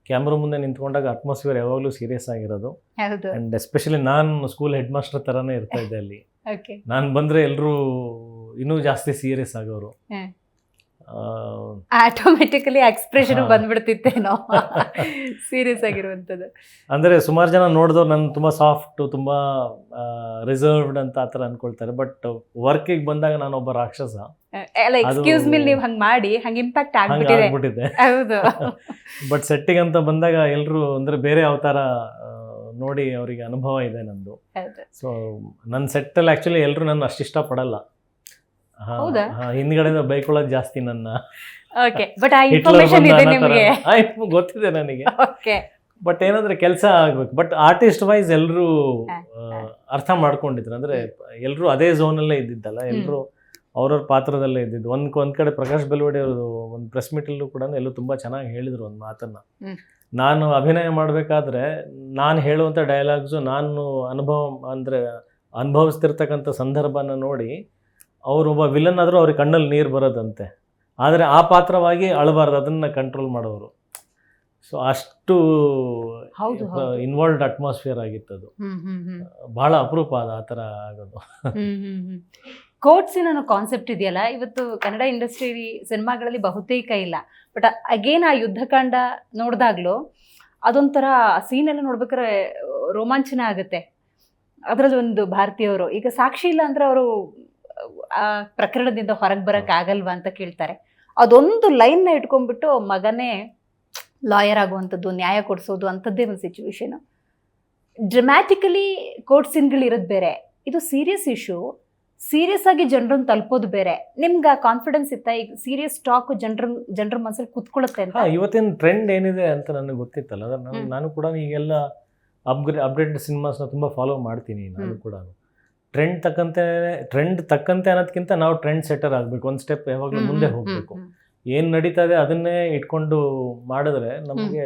ಕ್ಯಾಮ್ರಾ ಮುಂದೆ ನಿಂತ್ಕೊಂಡಾಗ ಅಟ್ಮಾಸ್ಫಿಯರ್ ಯಾವಾಗಲೂ ಸೀರಿಯಸ್ ಆಗಿರೋದು. ಆ್ಯಂಡ್ ಎಸ್ಪೆಷಲಿ ನಾನು ಸ್ಕೂಲ್ ಹೆಡ್ ಮಾಸ್ಟರ್ ಥರನೇ ಇರ್ತಾ ಇದ್ದೆ ಅಲ್ಲಿ. ನಾನು ಬಂದರೆ ಎಲ್ಲರೂ ಇನ್ನೂ ಜಾಸ್ತಿ ಸೀರಿಯಸ್ ಆಗೋರು. ಆಟೋಮೆಟಿಕಲಿ ಎಕ್ಸ್ಪ್ರೆಷನ್ ಹಾ. ಬಂದ್ಬಿಡ್ತಿತ್ತೇನೋ ಸೀರಿಯಸ್ ಆಗಿರುವಂಥದ್ದು. ಅಂದರೆ ಸುಮಾರು ಜನ ನೋಡಿದವ್ರು ನನ್ನ ತುಂಬ ಸಾಫ್ಟು, ತುಂಬ ರಿಸರ್ವ್ಡ್ ಅಂತ ಆ ಥರ ಅಂದ್ಕೊಳ್ತಾರೆ. ಬಟ್ ವರ್ಕಿಗೆ ಬಂದಾಗ ನಾನೊಬ್ಬ ರಾಕ್ಷಸ ಅಲ್ಲ, ಎಕ್ಸ್ಕ್ಯೂಸ್ ಮೀ, ನೀವು ಹಂಗೆ ಮಾಡಿ ಹಂಗೆ ಇಂಪ್ಯಾಕ್ಟ್ ಹಂಗೆ ಆಗ್ಬಿಟ್ಟಿದೆ. ಆಗ್ಬಿಟ್ಟಿದೆ. ಹೌದು. ಬಟ್ ಸೆಟ್ಟಿಗೆ ಅಂತ ಬಂದಾಗ ಎಲ್ಲರೂ ಅಂದರೆ ಬೇರೆ ಅವತಾರ ನೋಡಿ ಅವರಿಗೆ ಅನುಭವ ಇದೆ ನಂದು. ಹೌದು. ಸೊ ನನ್ನ ಸೆಟ್ಟಲ್ಲಿ ಆ್ಯಕ್ಚುಲಿ ಎಲ್ಲರೂ ನನ್ನ ಅಷ್ಟು ಇಷ್ಟಪಡಲ್ಲ. ಹೌದಾ? ಹಿಂದ್ಗಡೆಯಿಂದ ಬೈಕೊಳ್ಳೋದು ಜಾಸ್ತಿ ನನ್ನ. ಓಕೆ, ಬಟ್ ಆ ಹಿಟ್ಲರ್ ಇನ್ಫಾರ್ಮೇಶನ್ ಬಂದ ಇದೆ ಅನ್ನೋ ಥರ. ನಿಮಗೆ. ಗೊತ್ತಿದೆ ನನಗೆ. ಓಕೆ. ಬಟ್ ಏನಂದ್ರೆ ಕೆಲಸ ಆಗ್ಬೇಕು. ಬಟ್ ಆರ್ಟಿಸ್ಟ್ ವೈಸ್ ಎಲ್ಲರೂ ಅರ್ಥ ಮಾಡ್ಕೊಂಡಿದ್ರು. ಅಂದ್ರೆ ಎಲ್ಲರೂ ಅದೇ ಝೋನಲ್ಲೇ ಇದ್ದಿದ್ದಲ್ಲ, ಎಲ್ಲರೂ ಅವ್ರವ್ರ ಪಾತ್ರದಲ್ಲೇ ಇದ್ದಿದ್ದು. ಒಂದ್ ಕಡೆ ಪ್ರಕಾಶ್ ಬೆಲ್ವಡಿ ಅವರು ಒಂದು ಪ್ರೆಸ್ ಮೀಟಲ್ಲೂ ಕೂಡ ಎಲ್ಲರೂ ತುಂಬಾ ಚೆನ್ನಾಗಿ ಹೇಳಿದ್ರು ಒಂದು ಮಾತನ್ನ. ನಾನು ಅಭಿನಯ ಮಾಡಬೇಕಾದ್ರೆ ನಾನು ಹೇಳುವಂಥ ಡೈಲಾಗ್ಸು ನಾನು ಅನುಭವಿಸ್ತಿರ್ತಕ್ಕಂಥ ಸಂದರ್ಭನ ನೋಡಿ ಅವರೊಬ್ಬ ವಿಲನ್ ಆದರೂ ಅವ್ರಿಗೆ ಕಣ್ಣಲ್ಲಿ ನೀರು ಬರೋದಂತೆ, ಆದರೆ ಆ ಪಾತ್ರವಾಗಿ ಅಳಬಾರ್ದು, ಅದನ್ನು ಕಂಟ್ರೋಲ್ ಮಾಡೋರು. ಸೊ ಅಷ್ಟು ಇನ್ವಾಲ್ವ್ಡ್ ಅಟ್ಮಾಸ್ಫಿಯರ್ ಆಗಿತ್ತದು. ಬಹಳ ಅಪರೂಪ ಅದು ಆ ಥರ ಆಗೋದು. ಕೋರ್ಟ್ಸಿನ ಕಾನ್ಸೆಪ್ಟ್ ಇದೆಯಲ್ಲ, ಇವತ್ತು ಕನ್ನಡ ಇಂಡಸ್ಟ್ರಿ ಸಿನಿಮಾಗಳಲ್ಲಿ ಬಹುತೇಕ ಇಲ್ಲ. ಬಟ್ ಅಗೇನ್ ಆ ಯುದ್ಧಕಾಂಡ ನೋಡಿದಾಗ್ಲೂ ಅದೊಂಥರ ಸೀನೆಲ್ಲ ನೋಡ್ಬೇಕಾದ್ರೆ ರೋಮಾಂಚನ ಆಗುತ್ತೆ. ಅದರಲ್ಲಿ ಒಂದು ಭಾರತೀಯವರು ಈಗ ಸಾಕ್ಷಿ ಇಲ್ಲ ಅಂದ್ರೆ ಅವರು ಆ ಪ್ರಕರಣದಿಂದ ಹೊರಗೆ ಬರಕ್ ಆಗಲ್ವಾ ಅಂತ ಕೇಳ್ತಾರೆ. ಅದೊಂದು ಲೈನ್ನ ಇಟ್ಕೊಂಡ್ಬಿಟ್ಟು ಮಗನೇ ಲಾಯರ್ ಆಗುವಂಥದ್ದು, ನ್ಯಾಯ ಕೊಡಿಸೋದು ಅಂಥದ್ದೇ ಒಂದು ಸಿಚುವೇಶನ್. ಡ್ರಮ್ಯಾಟಿಕಲಿ ಕೋರ್ಟ್ ಸೀನ್ಗಳಿರೋದು ಬೇರೆ, ಇದು ಸೀರಿಯಸ್ ಇಶ್ಯೂ, ಸೀರಿಯಸ್ ಆಗಿ ಜನರನ್ನು ತಲುಪೋದು ಬೇರೆ. ನಿಮ್ಗೆ ಆ ಕಾನ್ಫಿಡೆನ್ಸ್ ಇತ್ತಾ ಈಗ ಸೀರಿಯಸ್ ಟಾಕ್ ಜನರ ಮನಸ್ಸಲ್ಲಿ ಕುತ್ಕೊಳ್ಳುತ್ತೆ ಅಂತ? ಇವತ್ತಿನ ಟ್ರೆಂಡ್ ಏನಿದೆ ಅಂತ ನನಗೆ ಗೊತ್ತಿತ್ತಲ್ಲ. ನಾನು ಕೂಡ ಈಗೆಲ್ಲ ಅಪ್ಡೇಟೆಡ್ ಸಿನಿಮಾಸ್ನ ತುಂಬ ಫಾಲೋ ಮಾಡ್ತೀನಿ. ನಾನು ಕೂಡ ಟ್ರೆಂಡ್ ತಕ್ಕಂತೆ ಅನ್ನೋದಕ್ಕಿಂತ ನಾವು ಟ್ರೆಂಡ್ ಸೆಟರ್ ಆಗಬೇಕು, ಒಂದು ಸ್ಟೆಪ್ ಯಾವಾಗಲೂ ಮುಂದೆ ಹೋಗಬೇಕು. ಏನು ನಡೀತಾ ಇದೆ ಅದನ್ನೇ ಇಟ್ಕೊಂಡು ಮಾಡಿದ್ರೆ ನಮಗೆ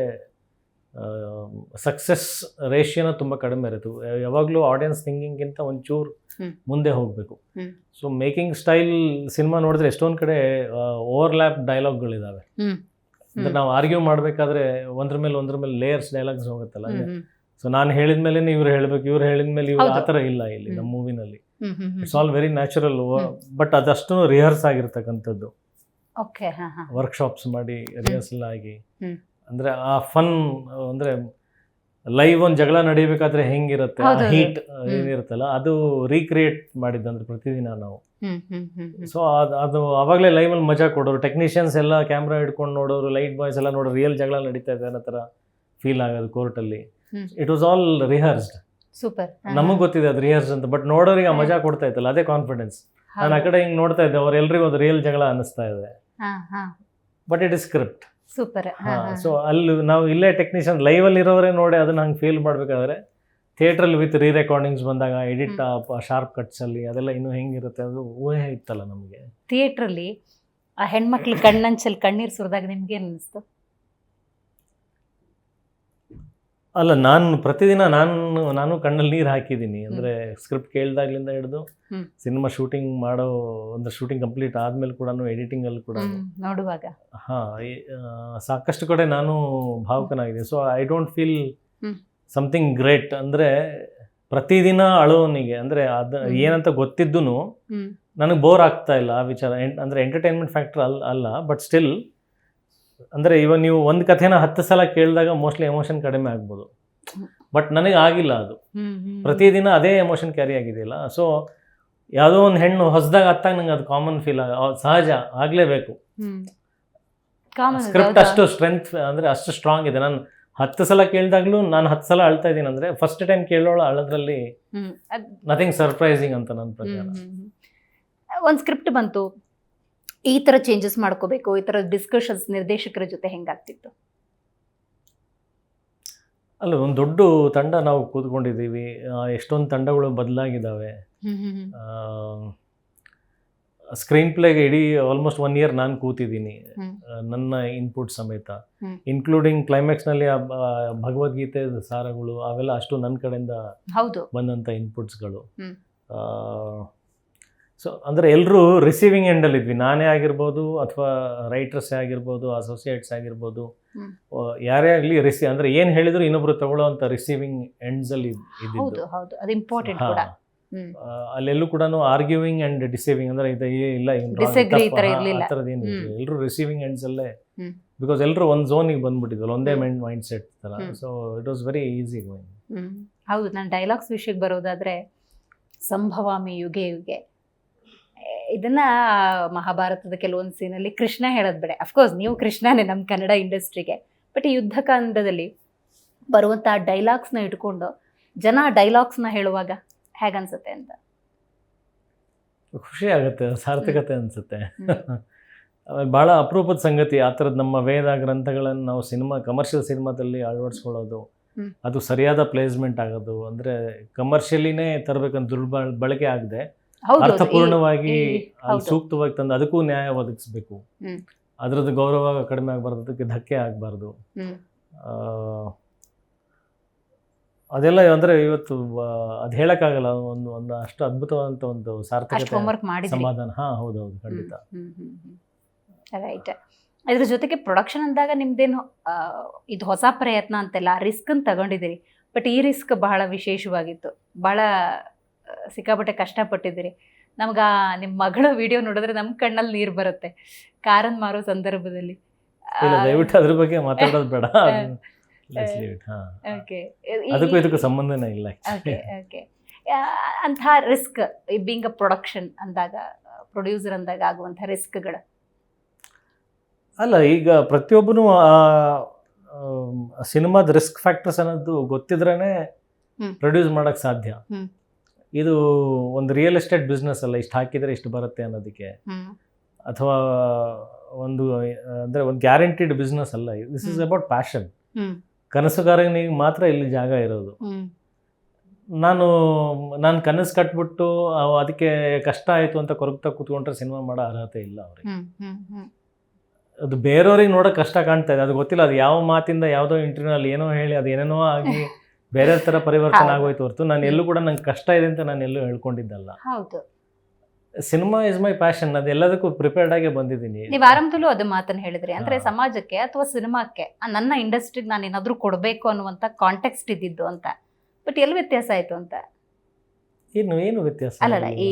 ಸಕ್ಸಸ್ ರೇಷಿಯೋನ ತುಂಬ ಕಡಿಮೆ ಇರುತ್ತೆ. ಯಾವಾಗಲೂ ಆಡಿಯನ್ಸ್ ಥಿಂಕಿಂಗ್ಗಿಂತ ಒಂಚೂರು ಮುಂದೆ ಹೋಗಬೇಕು. ಸೊ ಮೇಕಿಂಗ್ ಸ್ಟೈಲ್ ಸಿನಿಮಾ ನೋಡಿದ್ರೆ ಎಷ್ಟೊಂದು ಕಡೆ ಓವರ್ಲ್ಯಾಪ್ ಡೈಲಾಗ್ಗಳಿದ್ದಾವೆ. ಅಂದರೆ ನಾವು ಆರ್ಗ್ಯೂ ಮಾಡಬೇಕಾದ್ರೆ ಒಂದ್ರ ಮೇಲೆ ಲೇಯರ್ಸ್ ಡೈಲಾಗ್ಸ್ ಹೋಗುತ್ತಲ್ಲ. ಸೊ ನಾನು ಹೇಳಿದ ಮೇಲೆ ಇವ್ರು ಹೇಳಬೇಕು, ಇವ್ರು ಹೇಳಿದ ಮೇಲೆ ಇವ್ರು ಆ ಥರ ಇಲ್ಲ ಇಲ್ಲಿ ನಮ್ಮ ಮೂವಿನಲ್ಲಿ. It's all very natural. But ಅದಷ್ಟು ರಿಹರ್ಸ್ ಆಗಿರ್ತಕ್ಕಂಥದ್ದು, ವರ್ಕ್ಶಾಪ್ಸ್ ಮಾಡಿ ರಿಹರ್ಸಲ್ ಆಗಿ. ಅಂದರೆ ಆ ಫನ್, ಅಂದರೆ ಲೈವ್ ಒಂದು ಜಗಳ ನಡೀಬೇಕಾದ್ರೆ ಹೆಂಗಿರುತ್ತೆ, ಹೀಟ್ ಏನಿರುತ್ತಲ್ಲ ಅದು ರೀಕ್ರಿಯೇಟ್ ಮಾಡಿದ್ದಂದ್ರೆ ಪ್ರತಿದಿನ ನಾವು. ಸೊ ಅದು ಆವಾಗಲೇ ಲೈವಲ್ಲಿ ಮಜಾ ಕೊಡೋರು, ಟೆಕ್ನಿಷಿಯನ್ಸ್ ಎಲ್ಲ ಕ್ಯಾಮ್ರಾ ಹಿಡ್ಕೊಂಡು ನೋಡೋರು, ಲೈಟ್ ಬಾಯ್ಸ್ ಎಲ್ಲ ನೋಡೋರು, ರಿಯಲ್ ಜಗಳ ನಡೀತಾ ಇದೆ ಅನ್ನೋ ಥರ ಫೀಲ್ ಆಗೋದು ಕೋರ್ಟಲ್ಲಿ. It was all rehearsed. Super. ನಮಗೆ ಗೊತ್ತಿದೆ ಅದು ರಿಹರ್ಸ್ ಅಂತ, ಬಟ್ ನೋಡೋರಿಗೆ ಆ ಮಜಾ ಕೊಡ್ತಾ ಇತ್ತಲ್ಲ, ಅದೇ ಕಾನ್ಫಿಡೆನ್ಸ್. ನಾನು ಆ ಕಡೆ ಹಿಂಗೆ ನೋಡ್ತಾ ಇದ್ದೆ, ಅವ್ರೆಲ್ರಿಗೂ ಅದು ರಿಯಲ್ ಜಗಳ ಅನ್ನಿಸ್ತಾ ಇದೆ, but it is script. Super. So ಅಲ್ಲಿ ನಾವು ಇಲ್ಲೇ ಟೆಕ್ನಿಷಿಯನ್ ಲೈವಲ್ಲಿ ಇರೋರೇ ನೋಡಿ ಅದನ್ನ ಹಂಗೆ ಫೀಲ್ ಮಾಡಬೇಕಾದ್ರೆ, ಥಿಯೇಟ್ರಲ್ಲಿ ವಿತ್ ರೀ ರೆಕಾರ್ಡಿಂಗ್ಸ್ ಬಂದಾಗ ಎಡಿಟ್ ಶಾರ್ಪ್ ಕಟ್ಸಲ್ಲಿ ಅದೆಲ್ಲ ಇನ್ನೂ ಹೆಂಗಿರುತ್ತೆ ಅದು ಊಹೆ ಇತ್ತಲ್ಲ ನಮಗೆ. ಥಿಯೇಟ್ರಲ್ಲಿ ಆ ಹೆಣ್ಮಕ್ಳು ಕಣ್ಣಂಚಲ್ಲಿ ಕಣ್ಣೀರು ಸುರಿದಾಗ ನಿಮ್ಗೆ ಏನು ಅನ್ನಿಸ್ತು? ಅಲ್ಲ, ನಾನು ಪ್ರತಿದಿನ ನಾನು ಕಣ್ಣಲ್ಲಿ ನೀರು ಹಾಕಿದ್ದೀನಿ. ಅಂದರೆ ಸ್ಕ್ರಿಪ್ಟ್ ಕೇಳ್ದಾಗ್ಲಿಂದ ಹಿಡಿದು ಸಿನಿಮಾ ಶೂಟಿಂಗ್ ಮಾಡೋ, ಒಂದು ಶೂಟಿಂಗ್ ಕಂಪ್ಲೀಟ್ ಆದಮೇಲೆ ಕೂಡ ಎಡಿಟಿಂಗಲ್ಲಿ ಕೂಡ ನೋಡುವಾಗ ಸಾಕಷ್ಟು ಕಡೆ ನಾನು ಭಾವುಕನಾಗಿದ್ದೀನಿ. So I don't feel something great. ಅಂದರೆ ಪ್ರತಿದಿನ ಅಳೋನಿಗೆ ಅಂದರೆ ಅದು ಏನಂತ ಗೊತ್ತಿದ್ದು ನನಗೆ ಬೋರ್ ಆಗ್ತಾ ಇಲ್ಲ ಆ ವಿಚಾರ. ಅಂದರೆ ಎಂಟರ್ಟೈನ್ಮೆಂಟ್ ಫ್ಯಾಕ್ಟರ್ ಅಲ್ಲ, ಬಟ್ ಸ್ಟಿಲ್ ಅಂದರೆ ಇವಾಗ ನೀವು ಒಂದು ಕಥೆನ 10 ಸಲ ಕೇಳಿದಾಗ ಮೋಸ್ಟ್ಲಿ ಎಮೋಷನ್ ಕಡಿಮೆ ಆಗ್ಬೋದು, ಬಟ್ ನನಗೆ ಆಗಿಲ್ಲ ಅದು. ಪ್ರತಿದಿನ ಅದೇ ಎಮೋಷನ್ ಕ್ಯಾರಿ ಆಗಿದೆಯಲ್ಲ. ಸೊ ಯಾವುದೋ ಒಂದು ಹೆಣ್ಣು ಹೊಸದಾಗ ಹತ್ತಾಗ ನಂಗೆ ಅದು ಕಾಮನ್ ಫೀಲ್ ಸಹಜ ಆಗಲೇಬೇಕು. ಸ್ಕ್ರಿಪ್ಟ್ ಅಷ್ಟು ಸ್ಟ್ರೆಂತ್, ಅಂದರೆ ಅಷ್ಟು ಸ್ಟ್ರಾಂಗ್ ಇದೆ. ನಾನು 10 ಸಲ ಕೇಳಿದಾಗಲೂ ನಾನು 10 ಸಲ ಅಳ್ತಾ ಇದ್ದೀನಿ. ಅಂದರೆ ಫಸ್ಟ್ ಟೈಮ್ ಕೇಳೋಳು ಅಳೋದ್ರಲ್ಲಿ ನಥಿಂಗ್ ಸರ್ಪ್ರೈಸಿಂಗ್ ಅಂತ ನನ್ನ ಪ್ರಕಾರ. ಒಂದು ಸ್ಕ್ರಿಪ್ಟ್ ಬಂತು, ಈ ಥರ ಚೇಂಜಸ್ ಮಾಡ್ಕೋಬೇಕು, ಈ ಥರ ಡಿಸ್ಕಷನ್ಸ್ ನಿರ್ದೇಶಕರ ಜೊತೆ ಹೆಂಗಾಗ್ತಿತ್ತು? ಅಲ್ಲ, ಒಂದು ದೊಡ್ಡ ತಂಡ ನಾವು ಕೂತ್ಕೊಂಡಿದ್ದೀವಿ, ಎಷ್ಟೊಂದು ತಂಡಗಳು ಬದಲಾಗಿದ್ದಾವೆ. ಸ್ಕ್ರೀನ್ ಪ್ಲೇಗೆ ಇಡೀ ಆಲ್ಮೋಸ್ಟ್ 1 year ನಾನು ಕೂತಿದ್ದೀನಿ, ನನ್ನ ಇನ್ಪುಟ್ ಸಮೇತ, ಇನ್ಕ್ಲೂಡಿಂಗ್ ಕ್ಲೈಮ್ಯಾಕ್ಸ್ನಲ್ಲಿ ಭಗವದ್ಗೀತೆ ಸಾರಗಳು ಅವೆಲ್ಲ ಅಷ್ಟು ನನ್ನ ಕಡೆಯಿಂದ ಬಂದಂಥ ಇನ್ಪುಟ್ಸ್ಗಳು. ಸೊ ಅಂದರೆ ಎಲ್ಲರೂ ರಿಸೀವಿಂಗ್ ಎಂಡಲ್ಲಿ ಇದ್ವಿ. ನಾನೇ ಆಗಿರ್ಬೋದು, ಅಥವಾ ರೈಟರ್ಸೇ ಆಗಿರ್ಬೋದು, ಅಸೋಸಿಯೇಟ್ಸ್ ಆಗಿರ್ಬೋದು, ಯಾರೇ ಆಗಲಿ ಅಂದರೆ ಏನು ಹೇಳಿದ್ರು ಇನ್ನೊಬ್ರು ತಗೊಳ್ಳೋ ಅಂತ ರಿಸೀವಿಂಗ್ ಎಂಡ್ಸಲ್ಲಿ ಇದ್ದಿದ್ದು. ಹ್ಮ್. ಅಲ್ಲೆಲ್ಲೂ ಕೂಡ ಆರ್ಗ್ಯೂವಿಂಗ್ ಅಂಡ್ ಡಿಸೀವಿಂಗ್ ಅಂದ್ರೆ ಇದು ಇಲ್ಲ Disagree ಈ ತರ ಇರ್ಲಿಲ್ಲ. ಆ ಥರದ್ದು ಏನು ಎಲ್ಲರೂ ರಿಸೀವಿಂಗ್ ಎಂಡ್ಸ್ ಅಲ್ಲೇ ಹ್ಮ್. ಬಿಕಾಸ್ ಎಲ್ಲರೂ ಒಂದು ಝೋನಿಗೆ ಬಂದ್ಬಿಟ್ಟಿದ್ವಲ್ಲ, ಒಂದೇ ಮೈಂಡ್ ಸೆಟ್ ಥರ. Hmm. So it was very easy going. ಹೌದು, ನಾನು ಡೈಲಾಗ್ಸ್ ವಿಷಯಕ್ಕೆ ಬರೋದಾದ್ರೆ ಸಂಭವಾಮಿ ಯುಗೆ ಯುಗೆ ಇದನ್ನ ಮಹಾಭಾರತದ ಕೆಲವೊಂದು ಸೀನಲ್ಲಿ ಕೃಷ್ಣ ಹೇಳೋದ್ ಬೇಡ. ಅಫ್ಕೋರ್ಸ್ ನೀವು ಕೃಷ್ಣನೇ ನಮ್ಮ ಕನ್ನಡ ಇಂಡಸ್ಟ್ರಿಗೆ, ಬಟ್ ಈ ಯುದ್ಧಕಾಂಡದಲ್ಲಿ ಬರುವಂತಹ ಡೈಲಾಗ್ಸ್ನ ಇಟ್ಕೊಂಡು ಜನ ಡೈಲಾಗ್ಸ್ನ ಹೇಳುವಾಗ ಹೇಗನ್ಸುತ್ತೆ ಅಂತ? ಖುಷಿ ಆಗುತ್ತೆ, ಸಾರ್ಥಕತೆ ಅನಿಸುತ್ತೆ. ಭಾಳ ಅಪರೂಪದ ಸಂಗತಿ ಆ ಥರದ್ದು ನಮ್ಮ ವೇದ ಗ್ರಂಥಗಳನ್ನು ನಾವು ಕಮರ್ಷಿಯಲ್ ಸಿನಿಮಾದಲ್ಲಿ ಅಳವಡಿಸ್ಕೊಳ್ಳೋದು, ಅದು ಸರಿಯಾದ ಪ್ಲೇಸ್ಮೆಂಟ್ ಆಗೋದು. ಅಂದರೆ ಕಮರ್ಷಿಯಲಿನೇ ತರಬೇಕಂತ ಬಳಕೆ ಆಗದೆ ಅರ್ಥಪೂರ್ಣವಾಗಿ ಸೂಕ್ತವಾಗಿ ತಂದು ಅದಕ್ಕೂ ನ್ಯಾಯ ಒದಗಿಸ್ಬೇಕು. ಅದರದ್ದು ಗೌರವ ಕಡಿಮೆ ಆಗಬಾರ್ದು, ಅದಕ್ಕೆ ಧಕ್ಕೆ ಆಗಬಾರ್ದು. ಅದೆಲ್ಲ ಅಂದರೆ ಇವತ್ತು ಅದು ಹೇಳೋಕ್ಕಾಗಲ್ಲ. ಒಂದು ಅಷ್ಟು ಅದ್ಭುತವಾದಂಥ ಒಂದು ಸಾರ್ಥಕತೆ, ಸಮಾಧಾನ. ಹೌದೌದು, ಖಂಡಿತ. ರೈಟ್. ಇದ್ರ ಜೊತೆಗೆ ಪ್ರೊಡಕ್ಷನ್ ಅಂದಾಗ ನಿಮ್ದೇನು ಇದು ಹೊಸ ಪ್ರಯತ್ನ ಅಂತೆಲ್ಲ ರಿಸ್ಕ್ ಅಂತ ತಗೊಂಡಿದ್ದೀರಿ, ಬಟ್ ಈ ರಿಸ್ಕ್ ಬಹಳ ವಿಶೇಷವಾಗಿತ್ತು. ಬಹಳ ಸಿಕ್ಕಾಪಟ್ಟೆ ಕಷ್ಟಪಟ್ಟಿದ್ದೀರಿ. ನಮ್ಗೆ ನಿಮ್ಮ ಮಗಳ ವಿಡಿಯೋ ನೋಡಿದ್ರೆ ನಮ್ಮ ಕಣ್ಣಲ್ಲಿ ನೀರು ಬರುತ್ತೆ ಕಾರನ್ನು ಮಾರೋ ಸಂದರ್ಭದಲ್ಲಿ. ದಯವಿಟ್ಟು ಅದ್ರ ಬಗ್ಗೆ ಮಾತಾಡೋದು ಬೇಡ. ಅದಕ್ಕೂ ಇದಕ್ಕೂ ಸಂಬಂಧನೇ ಇಲ್ಲ. ಅಂಥ ರಿಸ್ಕ್ ಬೀಂಗ್ ಅ ಪ್ರೊಡಕ್ಷನ್ ಅಂದಾಗ, ಪ್ರೊಡ್ಯೂಸರ್ ಅಂದಾಗ ಆಗುವಂಥ ರಿಸ್ಕ್ಗಳು ಅಲ್ಲ, ಈಗ ಪ್ರತಿಯೊಬ್ಬನು ಸಿನಿಮಾದ ರಿಸ್ಕ್ ಫ್ಯಾಕ್ಟರ್ಸ್ ಅನ್ನೋದು ಗೊತ್ತಿದ್ರೇ ಪ್ರೊಡ್ಯೂಸ್ ಮಾಡೋಕ್ಕೆ ಸಾಧ್ಯ. ಇದು ಒಂದು ರಿಯಲ್ ಎಸ್ಟೇಟ್ ಬಿಸ್ನೆಸ್ ಅಲ್ಲ, ಇಷ್ಟು ಹಾಕಿದರೆ ಇಷ್ಟು ಬರುತ್ತೆ ಅನ್ನೋದಕ್ಕೆ, ಅಥವಾ ಒಂದು ಅಂದರೆ ಒಂದು ಗ್ಯಾರಂಟಿಡ್ ಬಿಸ್ನೆಸ್ ಅಲ್ಲ. This is about passion. ಕನಸುಗಾರನಿಗೆ ಮಾತ್ರ ಇಲ್ಲಿ ಜಾಗ ಇರೋದು. ನಾನು ಕನಸು ಕಟ್ಬಿಟ್ಟು ಅದಕ್ಕೆ ಕಷ್ಟ ಆಯಿತು ಅಂತ ಕೊರಗ್ತಾ ಕೂತ್ಕೊಂಡ್ರೆ ಸಿನಿಮಾ ಮಾಡೋ ಅರ್ಹತೆ ಇಲ್ಲ ಅವ್ರಿಗೆ. ಅದು ಬೇರೆಯವ್ರಿಗೆ ನೋಡೋಕೆ ಕಷ್ಟ ಕಾಣ್ತಾ ಇದೆ, ಅದು ಗೊತ್ತಿಲ್ಲ. ಅದು ಯಾವ ಮಾತಿಂದ ಯಾವುದೋ ಇಂಟರ್ವ್ಯೂನಲ್ಲಿ ಏನೋ ಹೇಳಿ ಅದು ಏನೇನೋ ಆಗಿ ಬೇರೆ ಥರ ಪರಿವರ್ತನೆ ಆಗೋಯ್ತು ಹೊರತು ನಾನು ಎಲ್ಲೂ ಕೂಡ ನಂಗೆ ಕಷ್ಟ ಇದೆ ಅಂತ ನಾನು ಎಲ್ಲೂ ಹೇಳ್ಕೊಂಡಿದ್ದಲ್ಲ. Cinema is my passion. ಅದು ಎಲ್ಲದಕ್ಕೂ ಪ್ರಿಪೇರ್ಡ್ ಆಗೇ ಬಂದಿದ್ದೀನಿ. ನೀವು ಆರಂಭದಲ್ಲೂ ಅದು ಮಾತನ್ನು ಹೇಳಿದ್ರಿ, ಅಂದ್ರೆ ಸಮಾಜಕ್ಕೆ ಅಥವಾ ಸಿನಿಮಾಕ್ಕೆ ನನ್ನ ಇಂಡಸ್ಟ್ರಿಗೆ ನಾನು ಏನಾದರೂ ಕೊಡಬೇಕು ಅನ್ನುವಂಥ ಕಾಂಟೆಕ್ಸ್ಟ್ ಇದ್ದಿದ್ದು ಅಂತ. ಬಟ್ ಎಲ್ಲಿ ವ್ಯತ್ಯಾಸ ಆಯಿತು ಅಂತ? ಏನು ವ್ಯತ್ಯಾಸ ಅಲ್ಲಲ್ಲ, ಈ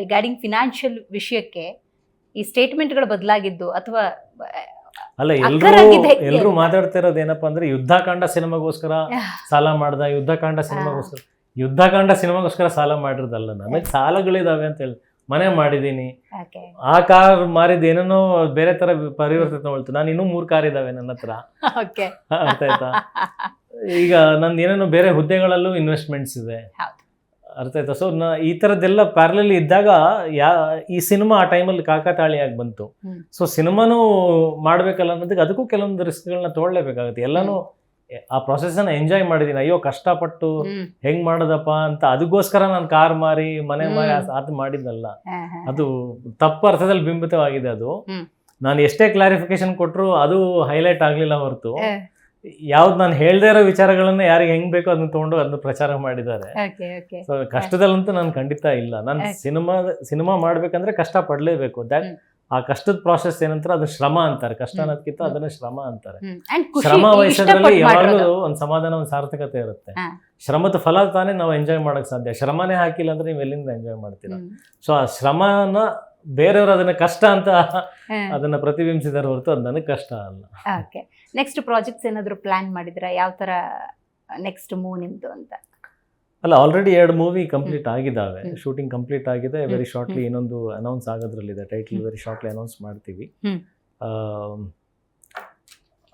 ರಿಗಾರ್ಡಿಂಗ್ ಫಿನಾನ್ಷಿಯಲ್ ವಿಷಯಕ್ಕೆ ಈ ಸ್ಟೇಟ್ಮೆಂಟ್ಗಳು ಬದಲಾಗಿದ್ದು ಅಥವಾ ಅಲ್ಲ, ಎಲ್ಲರೂ ಮಾತಾಡ್ತಾ ಇರೋದು ಏನಪ್ಪಾ ಅಂದ್ರೆ ಯುದ್ಧಕಾಂಡ ಸಿನಿಮಾಗೋಸ್ಕರ ಸಾಲ ಮಾಡ್ದ, ಯುದ್ಧಕಾಂಡ ಸಿನಿಮಾಗೋಸ್ಕರ ಸಾಲ ಮಾಡಿರೋದಲ್ಲ. ನನಗೆ ಸಾಲಗಳಿದಾವೆ ಅಂತ ಹೇಳಿ ಮನೆ ಮಾಡಿದ್ದೀನಿ, ಆ ಕಾರ್ ಮಾರಿದ ಏನೇನೋ ಬೇರೆ ತರ ಪರಿವರ್ತನೆ ಮಾಡ್ತು. ನಾನು ಇನ್ನೂ 3 ಕಾರ್ ಇದಾವೆ ನನ್ನ ಹತ್ರ, ಅರ್ಥ ಆಯ್ತಾ? ಈಗ ನಂದು ಏನೇನೋ ಬೇರೆ ಹುದ್ದೆಗಳಲ್ಲೂ ಇನ್ವೆಸ್ಟ್ಮೆಂಟ್ಸ್ ಇದೆ, ಅರ್ಥ ಆಯ್ತಾ? ಸೊ ಈ ಥರದ್ದೆಲ್ಲ ಪ್ಯಾರಲಲ್ ಇದ್ದಾಗ ಈ ಸಿನಿಮಾ ಆ ಟೈಮಲ್ಲಿ ಕಾಕತಾಳಿಯಾಗಿ ಬಂತು. ಸೊ ಸಿನಿಮಾನೂ ಮಾಡಬೇಕಲ್ಲ ಅನ್ನೋದಕ್ಕೆ ಅದಕ್ಕೂ ಕೆಲವೊಂದು ರಿಸ್ಕ್ಗಳನ್ನ ತೊಗೊಳ್ಳೇಬೇಕಾಗುತ್ತೆ. ಎಲ್ಲನೂ ಆ ಪ್ರೊಸೆಸ್ಸನ್ನು ಎಂಜಾಯ್ ಮಾಡಿದ್ದೀನಿ. ಅಯ್ಯೋ ಕಷ್ಟಪಟ್ಟು ಹೆಂಗ್ ಮಾಡೋದಪ್ಪ ಅಂತ ಅದಕ್ಕೋಸ್ಕರ ನಾನು ಕಾರ್ ಮಾರಿ ಮನೆ ಮಾರಿ ಅದು ಮಾಡಿದ್ದಲ್ಲ. ಅದು ತಪ್ಪು ಅರ್ಥದಲ್ಲಿ ಬಿಂಬಿತವಾಗಿದೆ. ಅದು ನಾನು ಎಷ್ಟೇ ಕ್ಲಾರಿಫಿಕೇಶನ್ ಕೊಟ್ಟರು ಅದು ಹೈಲೈಟ್ ಆಗಲಿಲ್ಲ ಹೊರತು, ಯಾವ್ದು ನಾನು ಹೇಳ್ದೇ ಇರೋ ವಿಚಾರಗಳನ್ನ ಯಾರಿಗೆ ಹೆಂಗ್ ಬೇಕೋ ಅದನ್ನ ತಗೊಂಡು ಅದನ್ನ ಪ್ರಚಾರ ಮಾಡಿದ್ದಾರೆ. ಸೊ ಕಷ್ಟದಲ್ಲಂತೂ ನಾನು ಖಂಡಿತ ಇಲ್ಲ. ನಾನು ಸಿನಿಮಾ ಮಾಡ್ಬೇಕಂದ್ರೆ ಕಷ್ಟ ಪಡ್ಲೇಬೇಕು. ದಟ್ ಆ ಕಷ್ಟದ ಪ್ರಾಸೆಸ್ ಏನಂತಾರೆ, ಅದು ಶ್ರಮ ಅಂತಾರೆ. ಕಷ್ಟ ಅನ್ನೋದಕ್ಕಿಂತ ಅದನ್ನ ಶ್ರಮ ಅಂತಾರೆ. ಶ್ರಮ ವಹಿಸೋದ್ರಲ್ಲಿ ಯಾವಾಗಲೂ ಒಂದು ಸಮಾಧಾನ, ಒಂದು ಸಾರ್ಥಕತೆ ಇರುತ್ತೆ. ಶ್ರಮದ ಫಲ ತಾನೇ ನಾವು ಎಂಜಾಯ್ ಮಾಡಕ್ ಸಾಧ್ಯ. ಶ್ರಮನೇ ಹಾಕಿಲ್ಲ ಅಂದ್ರೆ ನೀವು ಎಲ್ಲಿಂದ ಎಂಜಾಯ್ ಮಾಡ್ತೀರಾ? ಸೊ ಆ ಶ್ರಮನ ಬೇರೆಯವರು ಅದನ್ನ ಕಷ್ಟ ಅಂತ ಅದನ್ನ ಪ್ರತಿಬಿಂಬಿಸಿದಾರೆ ಹೊರತು ಅದು ನನಗೆ ಕಷ್ಟ ಅಲ್ಲ. ನೆಕ್ಸ್ಟ್ ಪ್ರಾಜೆಕ್ಟ್ಸ್ ಏನಾದರೂ ಪ್ಲಾನ್ ಮಾಡಿದ್ರಾ? ಯಾವ ತರ ನೆಕ್ಸ್ಟ್ ಮೂವ್ ನಿಮ್ದು ಅಂತ? ಅಲ್ಲ, ಆಲ್ರೆಡಿ 2 ಮೂವಿ ಕಂಪ್ಲೀಟ್ ಆಗಿದ್ದಾವೆ, ಶೂಟಿಂಗ್ ಕಂಪ್ಲೀಟ್ ಆಗಿದೆ. ವೆರಿ ಶಾರ್ಟ್ಲಿ ಇನ್ನೊಂದು ಅನೌನ್ಸ್ ಆಗೋದ್ರಲ್ಲಿದೆ. ಟೈಟಲ್ ವೆರಿ ಶಾರ್ಟ್ಲಿ ಅನೌನ್ಸ್ ಮಾಡ್ತೀವಿ.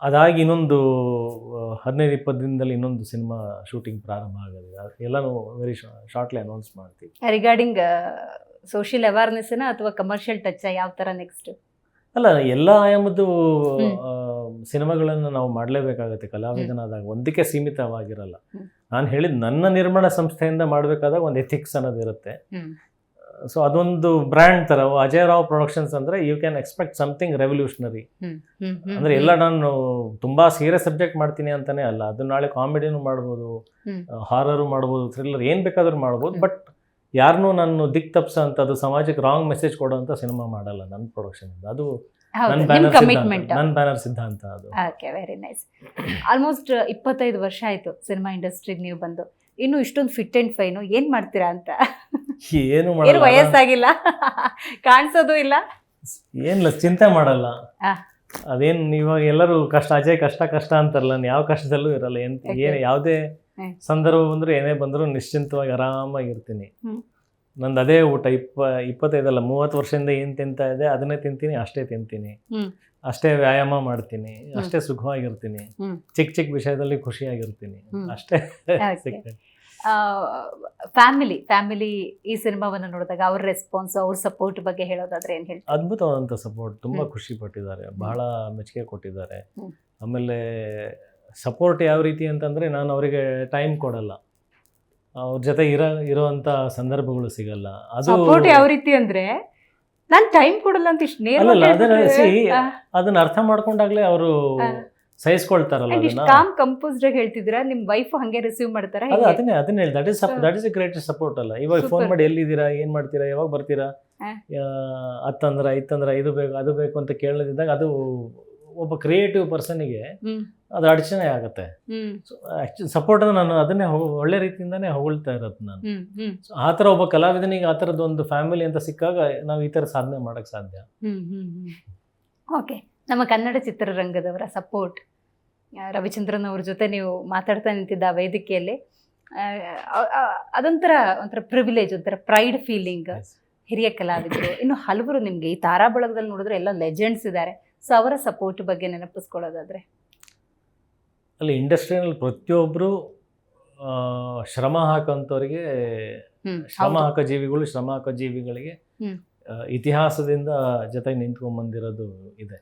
ಅದಾಗಿ ಇನ್ನೊಂದು 15-20 ದಿನದಲ್ಲಿ ಇನ್ನೊಂದು ಸಿನಿಮಾ ಶೂಟಿಂಗ್ ಪ್ರಾರಂಭ ಆಗೋದಿದೆ. ಎಲ್ಲನೂ ವೆರಿ ಶಾರ್ಟ್ಲಿ ಅನೌನ್ಸ್ ಮಾಡ್ತೀವಿ. ರಿಗಾರ್ಡಿಂಗ್ ಸೋಷಿಯಲ್ ಅವೇರ್ನೆಸ್ನ ಅಥವಾ ಕಮರ್ಷಿಯಲ್ ಟಚ್ ಯಾವ ಥರ ನೆಕ್ಸ್ಟ್? ಅಲ್ಲ, ಎಲ್ಲ ಆಯಾಮದ್ದು ಸಿನಿಮಾಗಳನ್ನು ನಾವು ಮಾಡಲೇಬೇಕಾಗತ್ತೆ. ಕಲಾವಿದನಾದಾಗ ಒಂದಕ್ಕೆ ಸೀಮಿತವಾಗಿರಲ್ಲ. ನಾನು ಹೇಳಿದ ನನ್ನ ನಿರ್ಮಾಣ ಸಂಸ್ಥೆಯಿಂದ ಮಾಡಬೇಕಾದಾಗ ಒಂದು ಎಥಿಕ್ಸ್ ಅನ್ನೋದಿರುತ್ತೆ. ಸೊ ಅದೊಂದು ಬ್ರ್ಯಾಂಡ್ ಥರ ಅಜಯ್ ರಾವ್ ಪ್ರೊಡಕ್ಷನ್ಸ್ ಅಂದರೆ you can expect something revolutionary. ಅಂದರೆ ಎಲ್ಲ ನಾನು ತುಂಬ ಸೀರಿಯಸ್ ಸಬ್ಜೆಕ್ಟ್ ಮಾಡ್ತೀನಿ ಅಂತಲೇ ಅಲ್ಲ. ಅದು ನಾಳೆ ಕಾಮಿಡಿನೂ ಮಾಡ್ಬೋದು, ಹಾರರು ಮಾಡ್ಬೋದು, ಥ್ರಿಲ್ಲರ್ ಏನು ಬೇಕಾದ್ರೂ ಮಾಡ್ಬೋದು. ಬಟ್ ಯಾರನ್ನೂ ನಾನು ದಿಕ್ ತಪ್ಸೋ ಅಂಥದ್ದು, ಸಮಾಜಕ್ಕೆ ರಾಂಗ್ ಮೆಸೇಜ್ ಕೊಡೋಂಥ ಸಿನಿಮಾ ಮಾಡಲ್ಲ ನನ್ನ ಪ್ರೊಡಕ್ಷನಿಂದ. ಅದು ನನ್ನ ಬ್ಯಾನರ್ ಸಿದ್ಧಾಂತ ಅದು. Okay, very nice. ಆಲ್ಮೋಸ್ಟ್ 25 ವರ್ಷ ಆಯಿತು ಸಿನಿಮಾ ಇಂಡಸ್ಟ್ರಿಗೆ ನೀವು ಬಂದು. ಇನ್ನು ಇಷ್ಟೊಂದು ಫಿಟ್ ಅಂಡ್ ಫೈನು ಏನ್ ಮಾಡ್ತೀರಾ ಅಂತ. ಏನು ಏನು ಮಾಡಲ್ಲ, ವಯಸ್ಸಾಗಿಲ್ಲ, ಕಾಣಿಸೋದು ಇಲ್ಲ. ಏನಿಲ್ಲ, ಚಿಂತೆ ಮಾಡಲ್ಲ. ಆ. ಅದೇನ್ ಇವಾಗ ಎಲ್ಲರೂ ಕಷ್ಟ ಅಜಯ್ ಕಷ್ಟ ಕಷ್ಟ ಅಂತಾರಲ್ಲ, ನಾನು ಯಾವ ಕಷ್ಟದಲ್ಲೂ ಇರಲ್ಲ. ಏನು ಯಾವುದೇ ಹ್ಮ್. ಸಂದರ್ಭ ಬಂದ್ರು ಏನೇ ಬಂದ್ರು ನಿಶ್ಚಿಂತವಾಗಿ ಆರಾಮಾಗಿರ್ತೀನಿ. ಹ್ಮ್. ನಂದು ಅದೇ ಊಟ 25 30 ವರ್ಷದಿಂದ ಏನು ತಿಂತಾ ಇದೆ ಅದನ್ನೇ ತಿಂತೀನಿ, ಅಷ್ಟೇ ತಿಂತೀನಿ, ಹ್ಮ್. ಅಷ್ಟೇ ವ್ಯಾಯಾಮ ಮಾಡ್ತೀನಿ, ಅಷ್ಟೇ ಸುಖವಾಗಿರ್ತೀನಿ, ಹ್ಮ್. ಚಿಕ್ಕ ಚಿಕ್ಕ ವಿಷಯದಲ್ಲಿ ಖುಷಿಯಾಗಿರ್ತೀನಿ, ಹ್ಮ್. ಅಷ್ಟೇ. Okay. ಫ್ಯಾಮಿಲಿ ಈ ಸಿನಿಮಾವನ್ನು ನೋಡಿದಾಗ ಅವ್ರ ರೆಸ್ಪಾನ್ಸ್, ಅವ್ರ ಸಪೋರ್ಟ್ ಬಗ್ಗೆ ಹೇಳೋದಾದ್ರೆ ಏನ್ ಹೇಳ್ತೀರಾ? ಅದ್ಭುತವಾದಂಥ ಸಪೋರ್ಟ್, ತುಂಬ ಹ್ಮ್. ಖುಷಿ ಪಟ್ಟಿದ್ದಾರೆ, ಬಹಳ ಮೆಚ್ಚುಗೆ ಕೊಟ್ಟಿದ್ದಾರೆ. ಹ್ಮ್. ಆಮೇಲೆ ಸಪೋರ್ಟ್ ಯಾವ ರೀತಿ ಅಂತಂದರೆ, ನಾನು ಅವರಿಗೆ ಟೈಮ್ ಕೊಡಲ್ಲ, ಅವ್ರ ಜೊತೆ ಇರೋವಂಥ ಸಂದರ್ಭಗಳು ಸಿಗಲ್ಲ. ಅದು ಸಪೋರ್ಟ್ ಯಾವ ರೀತಿ ಅಂದ್ರೆ ನಾನ್ ಟೈಮ್ ಕೊಡಲ್ಲ ಅಂತ ಇಷ್ಟು ಅಲ್ಲಲ್ಲ, ಅದನ್ನ ನೇರ ಅದನ್ನ ಅರ್ಥ ಮಾಡ್ಕೊಂಡಾಗ್ಲೇ ಅವರು ಸಹಿಸ್ಕೊಳ್ತಾರಲ್ಲ ಇಷ್ಟು ಅದನ್ನ. ಕಾಮ್ ಕಂಪೋಸ್ಡ್ ಆಗಿ ಹೇಳ್ತಿದ್ದೀರಾ. ನಿಮ್ ವೈಫ್ ಹಂಗೆ ರಿಸೀವ್ ಮಾಡ್ತಾರ? ಅದನ್ನೇ ಹೇಳಿ, that is A greatest support ಅಲ್ಲ. ಇವಾಗ ಫೋನ್ Super. ಮಾಡಿ ಎಲ್ಲಿದ್ದೀರಾ, ಏನ್ ಮಾಡ್ತೀರಾ, ಯಾವಾಗ ಬರ್ತೀರಾ, ಹಾ. ಇತ್ತಂದ್ರ ಇದು ಬೇಕು ಅದು ಬೇಕು ಅಂತ ಕೇಳದಿದ್ದಾಗ ಅದು ಒಬ್ಬ ಕ್ರಿಯೇಟಿವ್ ಪರ್ಸನ್ಗೆ ಹ್ಮ್. ಅದು ಅಡಚಣೆ ಆಗುತ್ತೆ. ಹ್ಮ್. ಆಕ್ಚುಲಿ ಸಪೋರ್ಟ್ ನಾನು ಅದನ್ನೇ ಒಳ್ಳೆ ರೀತಿಯಿಂದಾನೇ ಹೊಗಳ್ತಾ ಇರೋದು ನಾನು. ಹ್ಮ್. ಹ್ಮ್. So, ಆ ಥರ ಒಬ್ಬ ಕಲಾವಿದನಿಗೆ ಆ ಥರದ್ದು ಒಂದು ಫ್ಯಾಮಿಲಿ ಅಂತ ಸಿಕ್ಕಾಗ ನಾವು ಈ ಥರ ಸಾಧನೆ ಮಾಡಕ್ ಸಾಧ್ಯ. ಓಕೆ, ನಮ್ಮ ಕನ್ನಡ ಚಿತ್ರರಂಗದವರ ಸಪೋರ್ಟ್, ರವಿಚಂದ್ರನ್ ಅವ್ರ ಜೊತೆ ನೀವು ಮಾತಾಡ್ತಾ ನಿಂತಿದ್ದ ಆ ವೇದಿಕೆಯಲ್ಲಿ ಒಂಥರ ಪ್ರಿವಿಲೇಜ್, ಒಂಥರ ಪ್ರೈಡ್ ಫೀಲಿಂಗ್. ಹಿರಿಯ ಕಲಾವಿದರು ಇನ್ನು ಹಲವರು ನಿಮ್ಗೆ ಈ ತಾರಾ ಬಳಗದಲ್ಲಿ ನೋಡಿದ್ರೆ ಎಲ್ಲ ಲೆಜೆಂಡ್ಸ್ ಇದ್ದಾರೆ. ಸೊ ಅವರ ಸಪೋರ್ಟ್ ಬಗ್ಗೆ ನೆನಪಿಸ್ಕೊಳ್ಳೋದಾದ್ರೆ? ಅಲ್ಲಿ ಇಂಡಸ್ಟ್ರಿಯಲ್ಲಿ ಪ್ರತಿಯೊಬ್ಬರು ಶ್ರಮ ಹಾಕೋಂಥವ್ರಿಗೆ, ಶ್ರಮ ಹಾಕೋ ಜೀವಿಗಳು, ಶ್ರಮ ಹಾಕೋ ಜೀವಿಗಳಿಗೆ ಇತಿಹಾಸದಿಂದ ಜೊತೆಗೆ ನಿಂತ್ಕೊಂಡ್ಬಂದಿರೋದು ಇದೆ.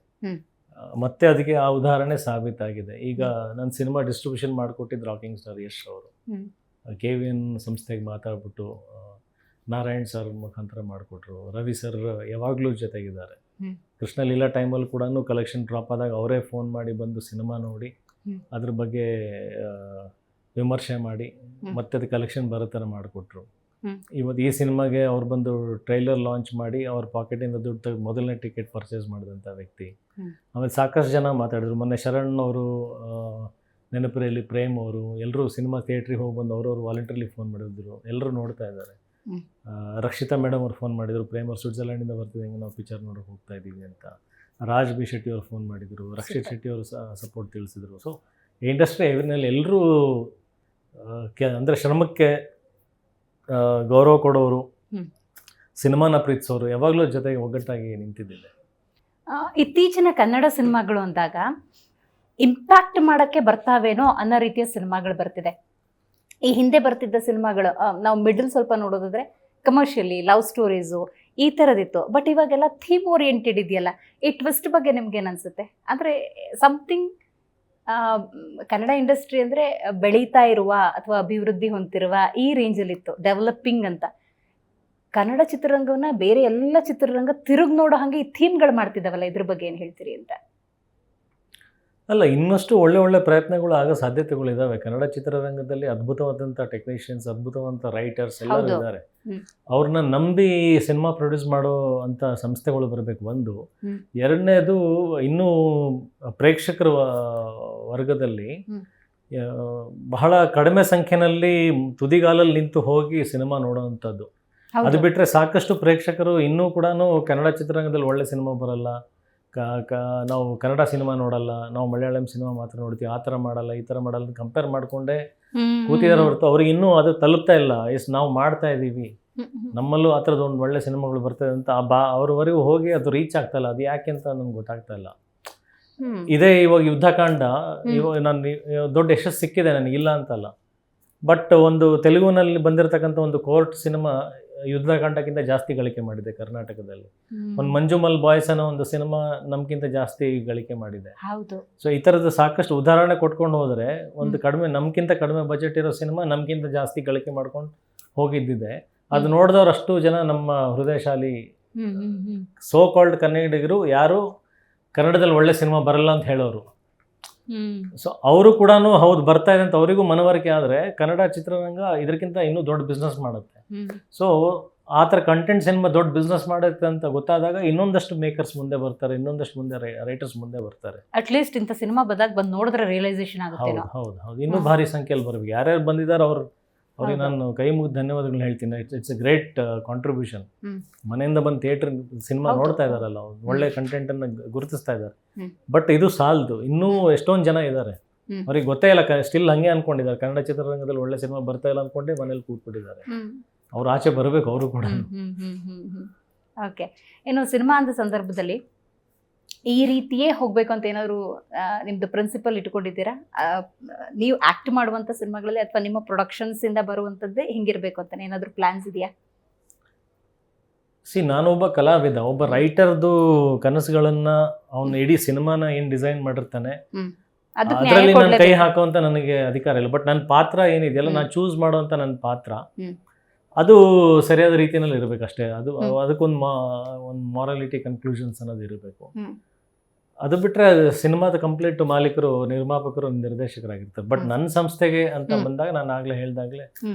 ಮತ್ತೆ ಅದಕ್ಕೆ ಆ ಉದಾಹರಣೆ ಸಾಬೀತಾಗಿದೆ. ಈಗ ನನ್ನ ಸಿನಿಮಾ ಡಿಸ್ಟ್ರಿಬ್ಯೂಷನ್ ಮಾಡಿಕೊಟ್ಟಿದ್ದು ರಾಕಿಂಗ್ ಸ್ಟಾರ್ ಯಶ್ ಅವರು. KVN ಸಂಸ್ಥೆಗೆ ಮಾತಾಡ್ಬಿಟ್ಟು ನಾರಾಯಣ್ ಸರ್ ಮುಖಾಂತರ ಮಾಡಿಕೊಟ್ರು. ರವಿ ಸರ್ ಯಾವಾಗಲೂ ಜೊತೆಗಿದ್ದಾರೆ. ಕೃಷ್ಣ ಲೀಲಾ ಟೈಮಲ್ಲಿ ಕೂಡ ಕಲೆಕ್ಷನ್ ಡ್ರಾಪ್ ಆದಾಗ ಅವರೇ ಫೋನ್ ಮಾಡಿ ಬಂದು ಸಿನಿಮಾ ನೋಡಿ ಅದ್ರ ಬಗ್ಗೆ ವಿಮರ್ಶೆ ಮಾಡಿ ಮತ್ತೆ ಅದು ಕಲೆಕ್ಷನ್ ಬರೋ ಥರ ಮಾಡಿಕೊಟ್ರು. ಇವತ್ತು ಈ ಸಿನಿಮಾಗೆ ಅವ್ರು ಬಂದು ಟ್ರೈಲರ್ ಲಾಂಚ್ ಮಾಡಿ ಅವ್ರ ಪಾಕೆಟಿಂದ ದುಡ್ಡು ತೆಗೆದು ಮೊದಲನೇ ಟಿಕೆಟ್ ಪರ್ಚೇಸ್ ಮಾಡಿದಂಥ ವ್ಯಕ್ತಿ. ಆಮೇಲೆ ಸಾಕಷ್ಟು ಜನ ಮಾತಾಡಿದ್ರು. ಮೊನ್ನೆ ಶರಣ್ ಅವರು, ನೆನಪಿರಲ್ಲಿ ಪ್ರೇಮ್ ಅವರು, ಎಲ್ಲರೂ ಸಿನಿಮಾ ಥಿಯೇಟ್ರಿಗೆ ಹೋಗಿ ಬಂದು ಅವ್ರವ್ರು ವಾಲಂಟ್ರಿಲಿ ಫೋನ್ ಮಾಡಿದ್ರು. ಎಲ್ಲರೂ ನೋಡ್ತಾ ಇದ್ದಾರೆ. ರಕ್ಷಿತಾ ಮೇಡಮ್ ಅವ್ರು ಫೋನ್ ಮಾಡಿದರು, ಪ್ರೇಮ್ ಅವ್ರು ಸ್ವಿಟ್ಜರ್ಲ್ಯಾಂಡಿಂದ ಬರ್ತಿದ್ದಂಗೆ ನಾವು ಪಿಕ್ಚರ್ ನೋಡೋಕೆ ಹೋಗ್ತಾ ಇದ್ದೀವಿ ಅಂತ. ರಾಜ್ ಬಿ ಶೆಟ್ಟಿ ಅವ್ರು ಫೋನ್ ಮಾಡಿದರು, ರಕ್ಷಿತ್ ಶೆಟ್ಟಿ ಅವರು ಸಪೋರ್ಟ್ ತಿಳಿಸಿದರು. ಸೊ ಇಂಡಸ್ಟ್ರಿ ಇವರಲ್ಲಿ ಎಲ್ಲರೂ ಅಂದರೆ ಶ್ರಮಕ್ಕೆ ಗೌರವ ಕೊಡೋರು, ಸಿನಿಮಾನ ಪ್ರೀತಿಸೋರು, ಯಾವಾಗಲೂ ಜೊತೆಗೆ ಒಗ್ಗಟ್ಟಾಗಿ ನಿಂತಿದ್ದಿದೆ. ಇತ್ತೀಚಿನ ಕನ್ನಡ ಸಿನಿಮಾಗಳು ಅಂದಾಗ ಇಂಪ್ಯಾಕ್ಟ್ ಮಾಡೋಕ್ಕೆ ಬರ್ತಾವೇನೋ ಅನ್ನೋ ರೀತಿಯ ಸಿನಿಮಾಗಳು ಬರ್ತಿದೆ. ಈ ಹಿಂದೆ ಬರ್ತಿದ್ದ ಸಿನಿಮಾಗಳು ನಾವು ಮಿಡಲ್ ಸ್ವಲ್ಪ ನೋಡೋದಾದ್ರೆ ಕಮರ್ಷಿಯಲಿ ಲವ್ ಸ್ಟೋರೀಸು ಈ ಥರದಿತ್ತು. ಬಟ್ ಇವಾಗೆಲ್ಲ ಥೀಮ್ ಓರಿಯೆಂಟೆಡ್ ಇದೆಯಲ್ಲ, ಈ ಟ್ವಿಸ್ಟ್ ಬಗ್ಗೆ ನಿಮ್ಗೆ ಏನು ಅನಿಸುತ್ತೆ? ಅಂದರೆ ಸಮಥಿಂಗ್ ಕನ್ನಡ ಇಂಡಸ್ಟ್ರಿ ಅಂದರೆ ಬೆಳೀತಾ ಇರುವ ಅಥವಾ ಅಭಿವೃದ್ಧಿ ಹೊಂದಿರುವ ಈ ರೇಂಜಲ್ಲಿತ್ತು, ಡೆವಲಪಿಂಗ್ ಅಂತ. ಕನ್ನಡ ಚಿತ್ರರಂಗವನ್ನ ಬೇರೆ ಎಲ್ಲ ಚಿತ್ರರಂಗ ತಿರುಗಿ ನೋಡೋ ಹಾಗೆ ಈ ಥೀಮ್ಗಳು ಮಾಡ್ತಿದ್ದಾವಲ್ಲ, ಇದ್ರ ಬಗ್ಗೆ ಏನು ಹೇಳ್ತೀರಿ ಅಂತ? ಅಲ್ಲ, ಇನ್ನಷ್ಟು ಒಳ್ಳೆ ಒಳ್ಳೆ ಪ್ರಯತ್ನಗಳು ಆಗೋ ಸಾಧ್ಯತೆಗಳಿದ್ದಾವೆ. ಕನ್ನಡ ಚಿತ್ರರಂಗದಲ್ಲಿ ಅದ್ಭುತವಾದಂಥ ಟೆಕ್ನಿಷಿಯನ್ಸ್, ಅದ್ಭುತವಾದಂಥ ರೈಟರ್ಸ್ ಎಲ್ಲರೂ ಇದ್ದಾರೆ. ಅವ್ರನ್ನ ನಂಬಿ ಸಿನಿಮಾ ಪ್ರೊಡ್ಯೂಸ್ ಮಾಡೋ ಅಂಥ ಸಂಸ್ಥೆಗಳು ಬರಬೇಕು, ಒಂದು. ಎರಡನೇದು, ಇನ್ನೂ ಪ್ರೇಕ್ಷಕರ ವರ್ಗದಲ್ಲಿ ಬಹಳ ಕಡಿಮೆ ಸಂಖ್ಯೆಯಲ್ಲಿ ತುದಿಗಾಲಲ್ಲಿ ನಿಂತು ಹೋಗಿ ಸಿನಿಮಾ ನೋಡೋವಂಥದ್ದು. ಅದು ಬಿಟ್ಟರೆ ಸಾಕಷ್ಟು ಪ್ರೇಕ್ಷಕರು ಇನ್ನೂ ಕೂಡ ಕನ್ನಡ ಚಿತ್ರರಂಗದಲ್ಲಿ ಒಳ್ಳೆ ಸಿನಿಮಾ ಬರಲ್ಲ, ನಾವು ಕನ್ನಡ ಸಿನಿಮಾ ನೋಡಲ್ಲ, ನಾವು ಮಲಯಾಳಂ ಸಿನಿಮಾ ಮಾತ್ರ ನೋಡ್ತೀವಿ, ಆ ಥರ ಮಾಡಲ್ಲ, ಈ ಥರ ಮಾಡಲ್ಲ ಕಂಪೇರ್ ಮಾಡಿಕೊಂಡೇ ಕೂತಿದ್ದಾರೆ ಹೊರತು ಅವ್ರಿಗೆ ಇನ್ನೂ ಅದು ತಲುಪ್ತಾ ಇಲ್ಲ. ನಾವು ಮಾಡ್ತಾ ಇದ್ದೀವಿ, ನಮ್ಮಲ್ಲೂ ಆ ಥರದ್ದು ಒಂದು ಒಳ್ಳೆ ಸಿನಿಮಾಗಳು ಬರ್ತದೆ ಅಂತ ಅವ್ರವರೆಗೂ ಹೋಗಿ ಅದು ರೀಚ್ ಆಗ್ತಾ ಇಲ್ಲ. ಅದು ಯಾಕೆ ಅಂತ ನಮ್ಗೆ ಗೊತ್ತಾಗ್ತಾ ಇಲ್ಲ. ಇದೇ ಇವಾಗ ಯುದ್ಧಕಾಂಡ, ಇವಾಗ ನಾನು ದೊಡ್ಡ ಯಶಸ್ಸು ಸಿಕ್ಕಿದೆ ನನಗಿಲ್ಲ ಅಂತಲ್ಲ. ಬಟ್ ಒಂದು ತೆಲುಗುನಲ್ಲಿ ಬಂದಿರತಕ್ಕಂಥ ಒಂದು ಕೋರ್ಟ್ ಸಿನಿಮಾ ಯುದ್ಧಕಾಂಡಕ್ಕಿಂತ ಜಾಸ್ತಿ ಗಳಿಕೆ ಮಾಡಿದೆ ಕರ್ನಾಟಕದಲ್ಲಿ. ಒಂದು ಮಂಜುಮಲ್ ಬಾಯ್ಸ್ ಅನ್ನೋ ಒಂದು ಸಿನಿಮಾ ನಮ್ಗಿಂತ ಜಾಸ್ತಿ ಗಳಿಕೆ ಮಾಡಿದೆ. ಸೊ ಈ ಥರದ ಸಾಕಷ್ಟು ಉದಾಹರಣೆ ಕೊಟ್ಕೊಂಡು ಹೋದರೆ, ಒಂದು ಕಡಿಮೆ, ನಮ್ಗಿಂತ ಕಡಿಮೆ ಬಜೆಟ್ ಇರೋ ಸಿನಿಮಾ ನಮ್ಗಿಂತ ಜಾಸ್ತಿ ಗಳಿಕೆ ಮಾಡ್ಕೊಂಡು ಹೋಗಿದ್ದಿದೆ. ಅದು ನೋಡಿದವ್ರು ಅಷ್ಟು ಜನ ನಮ್ಮ ಹೃದಯಶಾಲಿ ಸೋ ಕಾಲ್ಡ್ ಕನ್ನಡಿಗರು ಯಾರು ಕನ್ನಡದಲ್ಲಿ ಒಳ್ಳೆ ಸಿನಿಮಾ ಬರಲ್ಲ ಅಂತ ಹೇಳೋರು. ಸೊ ಅವರು ಕೂಡ ಹೌದು ಬರ್ತಾ ಇದೆ ಅಂತ ಅವರಿಗೂ ಮನವರಿಕೆ ಆದರೆ ಕನ್ನಡ ಚಿತ್ರರಂಗ ಇದಕ್ಕಿಂತ ಇನ್ನೂ ದೊಡ್ಡ ಬಿಸ್ನೆಸ್ ಮಾಡುತ್ತೆ. ಸೊ ಆ ಥರ ಕಂಟೆಂಟ್ ಸಿನಿಮಾ ದೊಡ್ಡ ಬಿಸ್ನೆಸ್ ಮಾಡುತ್ತೆ ಅಂತ ಗೊತ್ತಾದಾಗ ಇನ್ನೊಂದಷ್ಟು ಮೇಕರ್ಸ್ ಮುಂದೆ ಬರ್ತಾರೆ, ಇನ್ನೊಂದಷ್ಟು ಮುಂದೆ ರೈಟರ್ಸ್ ಮುಂದೆ ಬರ್ತಾರೆ. ಅಟ್ಲೀಸ್ಟ್ ಇಂಥ ಸಿನಿಮಾ ಬಂದಾಗ ಬಂದು ನೋಡಿದ್ರೆ ರಿಯಲೈಸೇಷನ್ ಆಗುತ್ತೆ. ಹೌದು, ಇನ್ನೂ ಭಾರಿ ಸಂಖ್ಯೆಯಲ್ಲಿ ಬರಬೇಕು. ಯಾರ್ಯಾರು ಬಂದಿದ್ದಾರೆ ಅವ್ರು ಅವ್ರಿಗೆ ನಾನು ಕೈ ಮುಗಿದು ಧನ್ಯವಾದಗಳನ್ನ ಹೇಳ್ತೀನಿ. It's A great contribution. ಮನೆಯಿಂದ ಬಂದು ಥಿಯೇಟರ್ ಸಿನಿಮಾ ನೋಡ್ತಾ ಇದಾರಲ್ಲ, ಒಳ್ಳೆ ಕಂಟೆಂಟ್ ಅನ್ನ ಗುರುತಿಸ್ತಾ ಇದ್ದಾರೆ. ಬಟ್ ಇದು ಸಾಲದು, ಇನ್ನೂ ಎಷ್ಟೊಂದು ಜನ ಇದ್ದಾರೆ ಅವ್ರಿಗೆ ಗೊತ್ತೇ ಇಲ್ಲ, ಸ್ಟಿಲ್ ಹಂಗೆ ಅನ್ಕೊಂಡಿದ್ದಾರೆ ಕನ್ನಡ ಚಿತ್ರರಂಗದಲ್ಲಿ ಒಳ್ಳೆ ಸಿನಿಮಾ ಬರ್ತಾ ಇಲ್ಲ ಅನ್ಕೊಂಡೆ ಮನೇಲಿ ಕೂತ್ಬಿಟ್ಟಿದ್ದಾರೆ. ಅವ್ರು ಆಚೆ ಬರಬೇಕು ಅವರು ಕೂಡ. ಓಕೆ, ಇನ್ನು ಸಿನಿಮಾ ಅಂತ ಸಂದರ್ಭದಲ್ಲಿ ಈ ರೀತಿಯೇ ಹೋಗ್ಬೇಕು ಅಂತ ಏನಾದ್ರು ನಿಮ್ದು ಪ್ರಿನ್ಸಿಪಲ್ ಇಟ್ಕೊಂಡಿದ್ದೀರಾ? ನೀವು ಆಕ್ಟ್ ಮಾಡುವಂತ ಸಿನಿಮಾಗಳಲ್ಲಿ ಅಥವಾ ನಿಮ್ಮ ಪ್ರೊಡಕ್ಷನ್ಸ್ ಇಂದ ಬರುವಂತದ್ದೇ ಹಿಂಗಿರ್ಬೇಕು ಅಂತ ಏನಾದ್ರು ಪ್ಲಾನ್ಸ್ ಇದೆಯಾ? ನಾನೊಬ್ಬ ಕಲಾವಿದ, ಒಬ್ಬ ರೈಟರ್ದು ಕನಸುಗಳನ್ನ ಅವ್ನು ಇಡೀ ಸಿನಿಮಾನ ಏನ್ ಡಿಸೈನ್ ಮಾಡಿರ್ತಾನೆ ಅದರಲ್ಲಿ ನಾನು ಕೈ ಹಾಕುವಂತ ನನಗೆ ಅಧಿಕಾರ ಇಲ್ಲ. ಬಟ್ ನನ್ನ ಪಾತ್ರ ಏನಿದೆಯಲ್ಲ, ನಾನು ಚೂಸ್ ಮಾಡುವಂತ ನನ್ನ ಪಾತ್ರ ಅದು ಸರಿಯಾದ ರೀತಿಯಲ್ಲಿ ಇರಬೇಕು ಅಷ್ಟೇ. ಅದಕ್ಕೊಂದು ಮಾರಾಲಿಟಿ ಕನ್ಕ್ಲೂಷನ್ಸ್ ಅನ್ನೋದು ಇರಬೇಕು. ಅದು ಬಿಟ್ಟರೆ ಸಿನಿಮಾದ ಕಂಪ್ಲೀಟ್ ಮಾಲೀಕರು, ನಿರ್ಮಾಪಕರು, ನಿರ್ದೇಶಕರಾಗಿರ್ತಾರೆ. ಬಟ್ ನನ್ನ ಸಂಸ್ಥೆಗೆ ಅಂತ ಬಂದಾಗ ನಾನು ಆಗ್ಲೇ ಹೇಳ್ದಾಗ್ಲೇ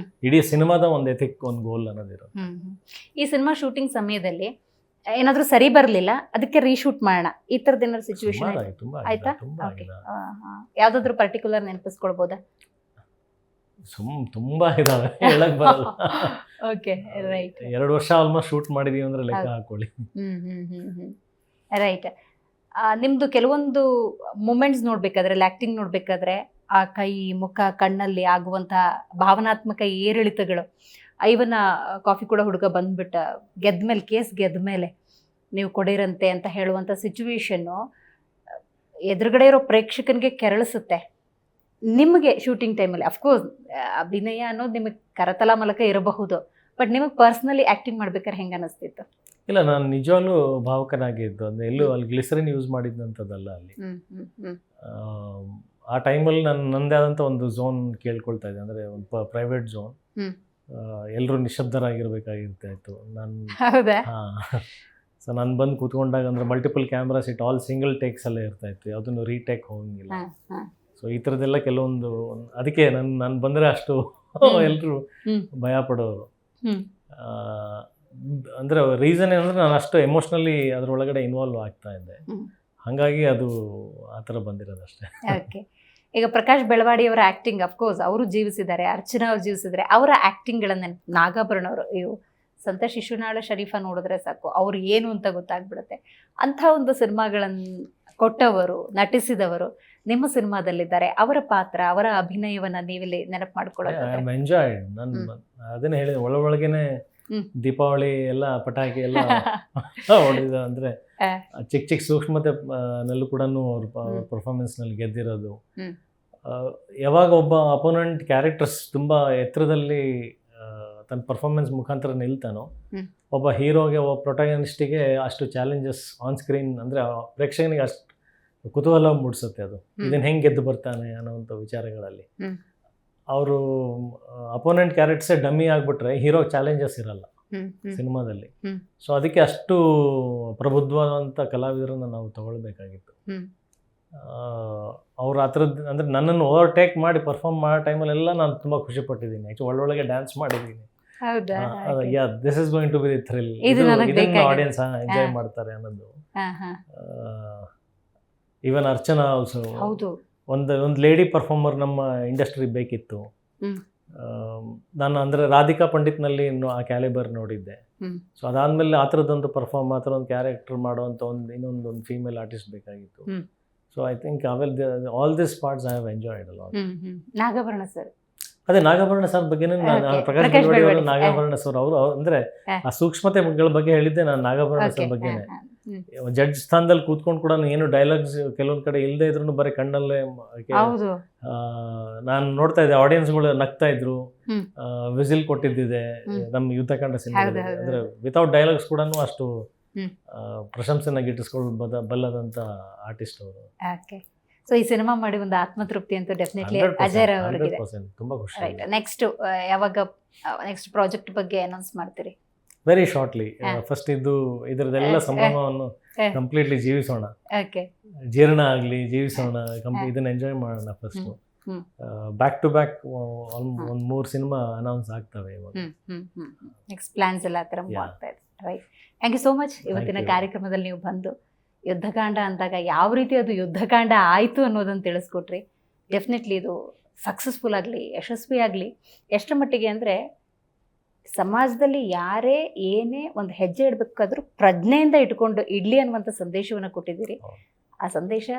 ಇಡೀ ಸಿನಿಮಾದ ಒಂದು ಎಥಿಕ್, ಒಂದು ಗೋಲ್ ಅನ್ನೋದಿರೋದು. ಈ ಸಿನಿಮಾ ಶೂಟಿಂಗ್ ಸಮಯದಲ್ಲಿ ಏನಾದ್ರೂ ಸರಿ ಬರಲಿಲ್ಲ, ಅದಕ್ಕೆ ರೀಶೂಟ್ ಮಾಡೋಣ, ಈ ತರದ ಏನಾದ್ರು ಸಿಚುವೇಶನ್ ಆಯ್ತಾ? ಯಾವ್ದಾದ್ರು ಪರ್ಟಿಕ್ಯುಲರ್ ನೆನಪಿಸ್ಕೊಳ್ಬೋದಾ? ತುಂಬಾ ಇದಾವೆ, ಹೇಳಕ್ ಬರಲ್ಲ. Okay, right. 2 ವರ್ಷ ಆಲ್ಮೋಸ್ಟ್ ಶೂಟ್ ಮಾಡಿದೀವಿ ಅಂದ್ರೆ ಲೆಕ್ಕ ಹಾಕೊಳ್ಳಿ. ರೈಟ್. ನಿಮ್ದು ಕೆಲವೊಂದು ಮೂಮೆಂಟ್ಸ್ ನೋಡ್ಬೇಕಾದ್ರೆ, ಆಕ್ಟಿಂಗ್ ನೋಡ್ಬೇಕಾದ್ರೆ ಆ ಕೈ, ಮುಖ, ಕಣ್ಣಲ್ಲಿ ಆಗುವಂತಹ ಭಾವನಾತ್ಮಕ ಏರಿಳಿತಗಳು, ಐವನ ಕಾಫಿ ಕೂಡ ಹುಡುಗ ಬಂದ್ಬಿಟ್ಟ ಗೆದ್ಮೇಲೆ, ಕೇಸ್ ಗೆದ್ಮೇಲೆ ನೀವು ಕೊಡಿರಂತೆ ಅಂತ ಹೇಳುವಂಥ ಸಿಚುವೇಶನ್ನು ಎದುರುಗಡೆ ಇರೋ ಪ್ರೇಕ್ಷಕನಿಗೆ ಕೆರಳಿಸುತ್ತೆ. ನಿಮಗೆ ಶೂಟಿಂಗ್ ಟೈಮಲ್ಲಿ ಅಫ್ಕೋರ್ಸ್ ಅಭಿನಯ ಅನ್ನೋದು ನಿಮಗೆ ಕರತಲ ಮೂಲಕ ಇರಬಹುದು, ಬಟ್ ನಿಮಗೆ ಪರ್ಸ್ನಲಿ ಆ್ಯಕ್ಟಿಂಗ್ ಮಾಡ್ಬೇಕಾದ್ರೆ ಹೆಂಗೆ ಅನ್ನಿಸ್ತಿತ್ತು? ಇಲ್ಲ, ನಾನು ನಿಜವಾಗ್ಲೂ ಭಾವುಕನಾಗಿದ್ದು. ಅಂದರೆ ಎಲ್ಲೂ ಅಲ್ಲಿ ಗ್ಲಿಸರಿನ್ ಯೂಸ್ ಮಾಡಿದ್ದಂಥದ್ದಲ್ಲ. ಅಲ್ಲಿ ಆ ಟೈಮಲ್ಲಿ ನನ್ನದೇ ಆದಂಥ ಒಂದು ಝೋನ್ ಕೇಳ್ಕೊಳ್ತಾ ಇದ್ದೆ, ಅಂದರೆ ಒಂದು ಪ್ರೈವೇಟ್ ಝೋನ್. ಎಲ್ಲರೂ ನಿಶಬ್ದರಾಗಿರ್ಬೇಕಾಗಿರ್ತಾ ಇತ್ತು. ಸೊ ನಾನು ಬಂದು ಕೂತ್ಕೊಂಡಾಗ ಅಂದರೆ ಮಲ್ಟಿಪಲ್ ಕ್ಯಾಮ್ರಾಸ್ ಇಟ್ಟು ಆಲ್ ಸಿಂಗಲ್ ಟೇಕ್ಸಲ್ಲೇ ಇರ್ತಾ ಇತ್ತು, ಯಾವುದನ್ನು ರೀಟೇಕ್ ಹೋಗಂಗಿಲ್ಲ. ಸೊ ಈ ಥರದ್ದೆಲ್ಲ ಕೆಲವೊಂದು, ಅದಕ್ಕೆ ನಾನು ಬಂದರೆ ಅಷ್ಟು ಎಲ್ಲರೂ ಭಯ ಪಡೋರು. ಅಂದರೆ ರೀಸನ್ ಏನಂದರೆ ನಾನು ಅಷ್ಟು ಎಮೋಷ್ನಲಿ ಅದರೊಳಗಡೆ ಇನ್ವಾಲ್ವ್ ಆಗ್ತಾ ಇದ್ದೆ, ಹಾಗಾಗಿ ಅದು ಆ ಥರ ಬಂದಿರೋದಷ್ಟೇ. ಓಕೆ, ಈಗ ಪ್ರಕಾಶ್ ಬೆಳವಾಡಿ ಅವರ ಆ್ಯಕ್ಟಿಂಗ್ ಅಫ್ಕೋರ್ಸ್ ಅವರು ಜೀವಿಸಿದ್ದಾರೆ, ಅರ್ಚನಾ ಅವ್ರು ಜೀವಿಸಿದ್ದಾರೆ. ಅವರ ಆ್ಯಕ್ಟಿಂಗ್ಗಳನ್ನ ನಾಗಾಭರಣ ಅವರು, ಇವು ಸಂತೋಷ್ ಶಿಶುನಾಳ ಶರೀಫ ನೋಡಿದ್ರೆ ಸಾಕು ಅವ್ರು ಏನು ಅಂತ ಗೊತ್ತಾಗ್ಬಿಡುತ್ತೆ. ಅಂಥ ಒಂದು ಸಿನಿಮಾಗಳನ್ನು ಕೊಟ್ಟವರು, ನಟಿಸಿದವರು ನಿಮ್ಮ ಸಿನಿಮಾದಲ್ಲಿದ್ದಾರೆ. ಅವರ ಪಾತ್ರ, ಅವರ ಅಭಿನಯವನ್ನ ನೀವಿಲ್ಲಿ ನೆನಪು ಮಾಡ್ಕೊಳ್ಳೋದು? ಎಂಜಾಯ್. ನಾನು ಅದನ್ನೇ ಹೇಳಿದೆ, ಒಳಗೇನೆ ದೀಪಾವಳಿ ಎಲ್ಲ ಪಟಾಕಿ ಎಲ್ಲ ಹೊಡೆದ, ಅಂದರೆ ಚಿಕ್ಕ ಚಿಕ್ಕ ಸೂಕ್ಷ್ಮತೆ ನಲ್ಲೂ ಕೂಡ ಅವ್ರ ಪರ್ಫಾರ್ಮೆನ್ಸ್ನಲ್ಲಿ ಗೆದ್ದಿರೋದು. ಯಾವಾಗ ಒಬ್ಬ ಅಪೋನೆಂಟ್ ಕ್ಯಾರೆಕ್ಟರ್ಸ್ ತುಂಬ ಎತ್ತರದಲ್ಲಿ ತನ್ನ ಪರ್ಫಾರ್ಮೆನ್ಸ್ ಮುಖಾಂತರ ನಿಲ್ತಾನೋ, ಒಬ್ಬ ಹೀರೋಗೆ, ಒಬ್ಬ ಪ್ರೊಟಗನಿಸ್ಟಿಗೆ ಅಷ್ಟು ಚಾಲೆಂಜಸ್ ಆನ್ ಸ್ಕ್ರೀನ್, ಅಂದರೆ ಪ್ರೇಕ್ಷಕನಿಗೆ ಅಷ್ಟು ಕುತೂಹಲ ಮೂಡಿಸುತ್ತೆ ಅದು, ಇದನ್ನು ಹೆಂಗೆ ಗೆದ್ದು ಬರ್ತಾನೆ ಅನ್ನೋವಂಥ ವಿಚಾರಗಳಲ್ಲಿ. ಅವರು ಅಪೋನೆಂಟ್ ಕ್ಯಾರೆಕ್ಟರ್ಸೇ ಡಮ್ಮಿ ಆಗಿಬಿಟ್ರೆ ಹೀರೋಗೆ ಚಾಲೆಂಜಸ್ ಇರಲ್ಲ ಸಿನಿಮಾದಲ್ಲಿ. ಸೊ ಅದಕ್ಕೆ ಅಷ್ಟು ಪ್ರಬುದ್ಧವಾದಂಥ ಕಲಾವಿದರನ್ನು ನಾವು ತಗೊಳ್ಬೇಕಾಗಿತ್ತು. ಅವ್ರು ಆ ಥರದ್ದು, ಅಂದರೆ ನನ್ನನ್ನು ಓವರ್ಟೇಕ್ ಮಾಡಿ ಪರ್ಫಾರ್ಮ್ ಮಾಡೋ ಟೈಮಲ್ಲೆಲ್ಲ ನಾನು ತುಂಬ ಖುಷಿ ಪಟ್ಟಿದ್ದೀನಿ. ಆ್ಯಕ್ಚುಲಿ ಒಳ್ಳೊಳಗೆ ಡ್ಯಾನ್ಸ್ ಮಾಡಿದ್ದೀನಿ. This is going to be the thrill, ಇದನ್ನು ಆಡಿಯನ್ಸ್ ಎಂಜಾಯ್ ಮಾಡ್ತಾರೆ ಅನ್ನೋದು. ಈವನ್ ಅರ್ಚನಾ ಆಲ್ಸೋ ಒಂದು ಲೇಡಿ ಪರ್ಫಾರ್ಮರ್ ನಮ್ಮ ಇಂಡಸ್ಟ್ರಿ ಬೇಕಿತ್ತು. ನಾನು ಅಂದರೆ ರಾಧಿಕಾ ಪಂಡಿತ್ನಲ್ಲಿ ಆ ಕ್ಯಾಲಿಬರ್ ನೋಡಿದ್ದೆ. ಸೊ ಅದಾದಮೇಲೆ ಆ ಥರದ್ದೊಂದು ಆ ಥರ ಒಂದು ಕ್ಯಾರೆಕ್ಟರ್ ಮಾಡುವಂಥ ಇನ್ನೊಂದು ಫೀಮೇಲ್ ಆರ್ಟಿಸ್ಟ್ ಬೇಕಾಗಿತ್ತು. So I think all this parts I have enjoyed a lot. Nagabharana sir, ಅದೇ ನಾಗಾಭರಣ ಸರ್ ಬಗ್ಗೆನೇ ಪ್ರಕಾಶ್ ಬೆಳವಾಡಿ ಅವರು, ನಾಗಾಭರಣ ಸರ್ ಅವರು, ಅಂದರೆ ಆ ಸೂಕ್ಷ್ಮತೆಗಳ ಬಗ್ಗೆ ಹೇಳಿದ್ದೆ ನಾನು ನಾಗಾಭರಣ ಸರ್ ಬಗ್ಗೆನೇ. ಜಡ್ಜ್ ಸ್ಥಾನದಲ್ಲಿ ಕೂತ್ಕೊಂಡು ಕೂಡ ಏನು ಡೈಲಾಗ್ಸ್ ಕೆಲವೊಂದು ಕಡೆ ಇಲ್ಲದೆ ಇದ್ರು ಬರೀ ಕಣ್ಣಲ್ಲೇ ನಾನು ನೋಡ್ತಾ ಇದ್ದೆ, ಆಡಿಯನ್ಸ್ಗಳು ನಗ್ತಾ ಇದ್ರು, ವಿಸಿಲ್ ಕೊಟ್ಟಿದ್ದಿದೆ ನಮ್ಮ ಯುದ್ಧಕಾಂಡ ಸಿನಿಮಾ. ಅಂದ್ರೆ ವಿತೌಟ್ ಡೈಲಾಗ್ಸ್ ಕೂಡ ಅಷ್ಟು ಪ್ರಶಂಸೆನ ಗಿಟ್ಟಿಸ್ಕೊಳ್ಳ ಬಲ್ಲದಂತ ಆರ್ಟಿಸ್ಟ್ ಅವರು. ಸೊ ಈ ಸಿನಿಮಾ ಮಾಡಿ ಒಂದು ಆತ್ಮತೃಪ್ತಿ ಅಂತೂ ಡೆಫಿನೆಟ್ಲಿ ಅಜಯ್ ಅವರಿಗೆ. ತುಂಬಾ ಖುಷಿ. ನೆಕ್ಸ್ಟ್ ಯಾವಾಗ ನೆಕ್ಸ್ಟ್ ಪ್ರಾಜೆಕ್ಟ್ ಬಗ್ಗೆ ಅನೌನ್ಸ್ ಮಾಡ್ತೀರಿ? Very shortly. ಫಸ್ಟ್ ಇದರದೆಲ್ಲ ಸಂಭ್ರಮವನ್ನು ಕಂಪ್ಲೀಟ್ಲಿ ಜೀವಿಸೋಣ, ಜೀರ್ಣ ಆಗಲಿ, ಜೀವಿಸೋಣ, ಇದನ್ನ ಎಂಜಾಯ್ ಮಾಡೋಣ ಫಸ್ಟ್. ಬ್ಯಾಕ್ ಟು ಬ್ಯಾಕ್ ಒಂದು 3 ಸಿನಿಮಾ ಅನೌನ್ಸ್ ಆಗ್ತವೆ ಇವಾಗ. ನೆಕ್ಸ್ಟ್ ಪ್ಲಾನ್ಸ್ ಎಲ್ಲ ತರ ಆಗ್ತಾ ಇದೆ. Right, thank you so much. ಇವತ್ತಿನ ಕಾರ್ಯಕ್ರಮದಲ್ಲಿ ನೀವು ಬಂದು ಯುದ್ಧಕಾಂಡ ಅಂದಾಗ ಯಾವ ರೀತಿ ಅದು ಯುದ್ಧಕಾಂಡ ಆಯಿತು ಅನ್ನೋದನ್ನು ತಿಳಿಸ್ಕೊಟ್ರಿ. ಡೆಫಿನೆಟ್ಲಿ ಇದು ಸಕ್ಸಸ್ಫುಲ್ ಆಗಲಿ, ಯಶಸ್ವಿ ಆಗಲಿ. ಎಷ್ಟರ ಮಟ್ಟಿಗೆ ಅಂದರೆ ಸಮಾಜದಲ್ಲಿ ಯಾರೇ ಏನೇ ಒಂದು ಹೆಜ್ಜೆ ಇಡಬೇಕಾದ್ರೂ ಪ್ರಜ್ಞೆಯಿಂದ ಇಟ್ಕೊಂಡು ಇಡ್ಲಿ ಅನ್ನುವಂಥ ಸಂದೇಶವನ್ನು ಕೊಟ್ಟಿದ್ದೀರಿ. ಆ ಸಂದೇಶ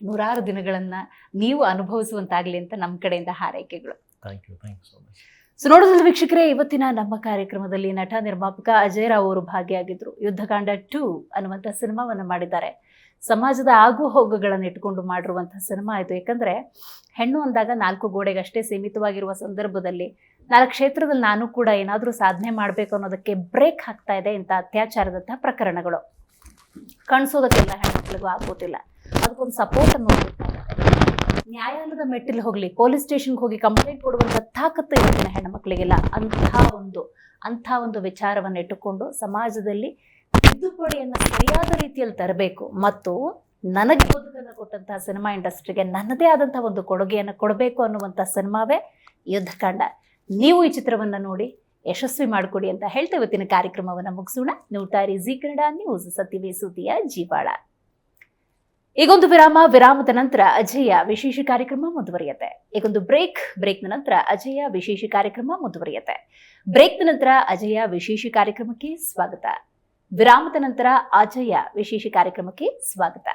ನೂರಾರು ದಿನಗಳನ್ನು ನೀವು ಅನುಭವಿಸುವಂತಾಗಲಿ ಅಂತ ನಮ್ಮ ಕಡೆಯಿಂದ ಹಾರೈಕೆಗಳು. Thank you so much. So ನೋಡೋದಿಲ್ಲ ವೀಕ್ಷಕರೇ, ಇವತ್ತಿನ ನಮ್ಮ ಕಾರ್ಯಕ್ರಮದಲ್ಲಿ ನಟ ನಿರ್ಮಾಪಕ ಅಜಯ್ ರಾವ್ ಅವರು ಭಾಗಿಯಾಗಿದ್ರು. ಯುದ್ಧಕಾಂಡ 2 ಅನ್ನುವಂಥ ಸಿನಿಮಾವನ್ನು ಮಾಡಿದ್ದಾರೆ. ಸಮಾಜದ ಆಗು ಹೋಗುಗಳನ್ನು ಇಟ್ಕೊಂಡು ಮಾಡಿರುವಂಥ ಸಿನಿಮಾ ಇದು. ಯಾಕಂದರೆ ಹೆಣ್ಣು ಅಂದಾಗ 4 ಗೋಡೆಗಷ್ಟೇ ಸೀಮಿತವಾಗಿರುವ ಸಂದರ್ಭದಲ್ಲಿ 4 ಕ್ಷೇತ್ರದಲ್ಲಿ ನಾನು ಕೂಡ ಏನಾದರೂ ಸಾಧನೆ ಮಾಡಬೇಕು ಅನ್ನೋದಕ್ಕೆ ಬ್ರೇಕ್ ಹಾಕ್ತಾ ಇದೆ ಇಂಥ ಅತ್ಯಾಚಾರದಂಥ ಪ್ರಕರಣಗಳು. ಕಾಣಿಸೋದಕ್ಕೆಲ್ಲ ಹೆಣ್ಮಕ್ಳಿಗೂ ಆಗೋದಿಲ್ಲ. ಅದಕ್ಕೊಂದು ಸಪೋರ್ಟ್ ಅನ್ನೋದಿರ್ತಾರೆ. ನ್ಯಾಯಾಲಯದ ಮೆಟ್ಟಿಲು ಹೋಗಲಿ, ಪೊಲೀಸ್ ಸ್ಟೇಷನ್ಗೆ ಹೋಗಿ ಕಂಪ್ಲೇಂಟ್ ಕೊಡುವಂಥ ತಾಕತ್ತು ಇವತ್ತಿನ ಹೆಣ್ಮಕ್ಳಿಗಿಲ್ಲ. ಅಂಥ ಒಂದು ವಿಚಾರವನ್ನು ಇಟ್ಟುಕೊಂಡು ಸಮಾಜದಲ್ಲಿ ತಿದ್ದುಪಡಿಯನ್ನು ಸರಿಯಾದ ರೀತಿಯಲ್ಲಿ ತರಬೇಕು ಮತ್ತು ನನಗೆ ಬದುಕನ್ನು ಕೊಟ್ಟಂತಹ ಸಿನಿಮಾ ಇಂಡಸ್ಟ್ರಿಗೆ ನನ್ನದೇ ಆದಂಥ ಒಂದು ಕೊಡುಗೆಯನ್ನು ಕೊಡಬೇಕು ಅನ್ನುವಂಥ ಸಿನಿಮಾವೇ ಯುದ್ಧಕಾಂಡ. ನೀವು ಈ ಚಿತ್ರವನ್ನು ನೋಡಿ ಯಶಸ್ವಿ ಮಾಡಿಕೊಡಿ ಅಂತ ಹೇಳ್ತಾ ಇವತ್ತಿನ ಕಾರ್ಯಕ್ರಮವನ್ನು ಮುಗಿಸೋಣ. ನೋಡ್ತಾರೆ ಜಿ ಕನ್ನಡ ನ್ಯೂಸ್, ಸತ್ಯವೇ ಸುದ್ದಿಯ ಜೀವಾಳ. ಈಗೊಂದು ವಿರಾಮದ ನಂತರ ಅಜಯ ವಿಶೇಷ ಕಾರ್ಯಕ್ರಮ ಮುಂದುವರಿಯುತ್ತೆ. ಈಗೊಂದು ಬ್ರೇಕ್ನ ನಂತರ ಅಜಯ ವಿಶೇಷ ಕಾರ್ಯಕ್ರಮ ಮುಂದುವರಿಯುತ್ತೆ. ಬ್ರೇಕ್ನ ನಂತರ ಅಜಯ ವಿಶೇಷ ಕಾರ್ಯಕ್ರಮಕ್ಕೆ ಸ್ವಾಗತ. ವಿರಾಮದ ನಂತರ ಅಜಯ ವಿಶೇಷ ಕಾರ್ಯಕ್ರಮಕ್ಕೆ ಸ್ವಾಗತ.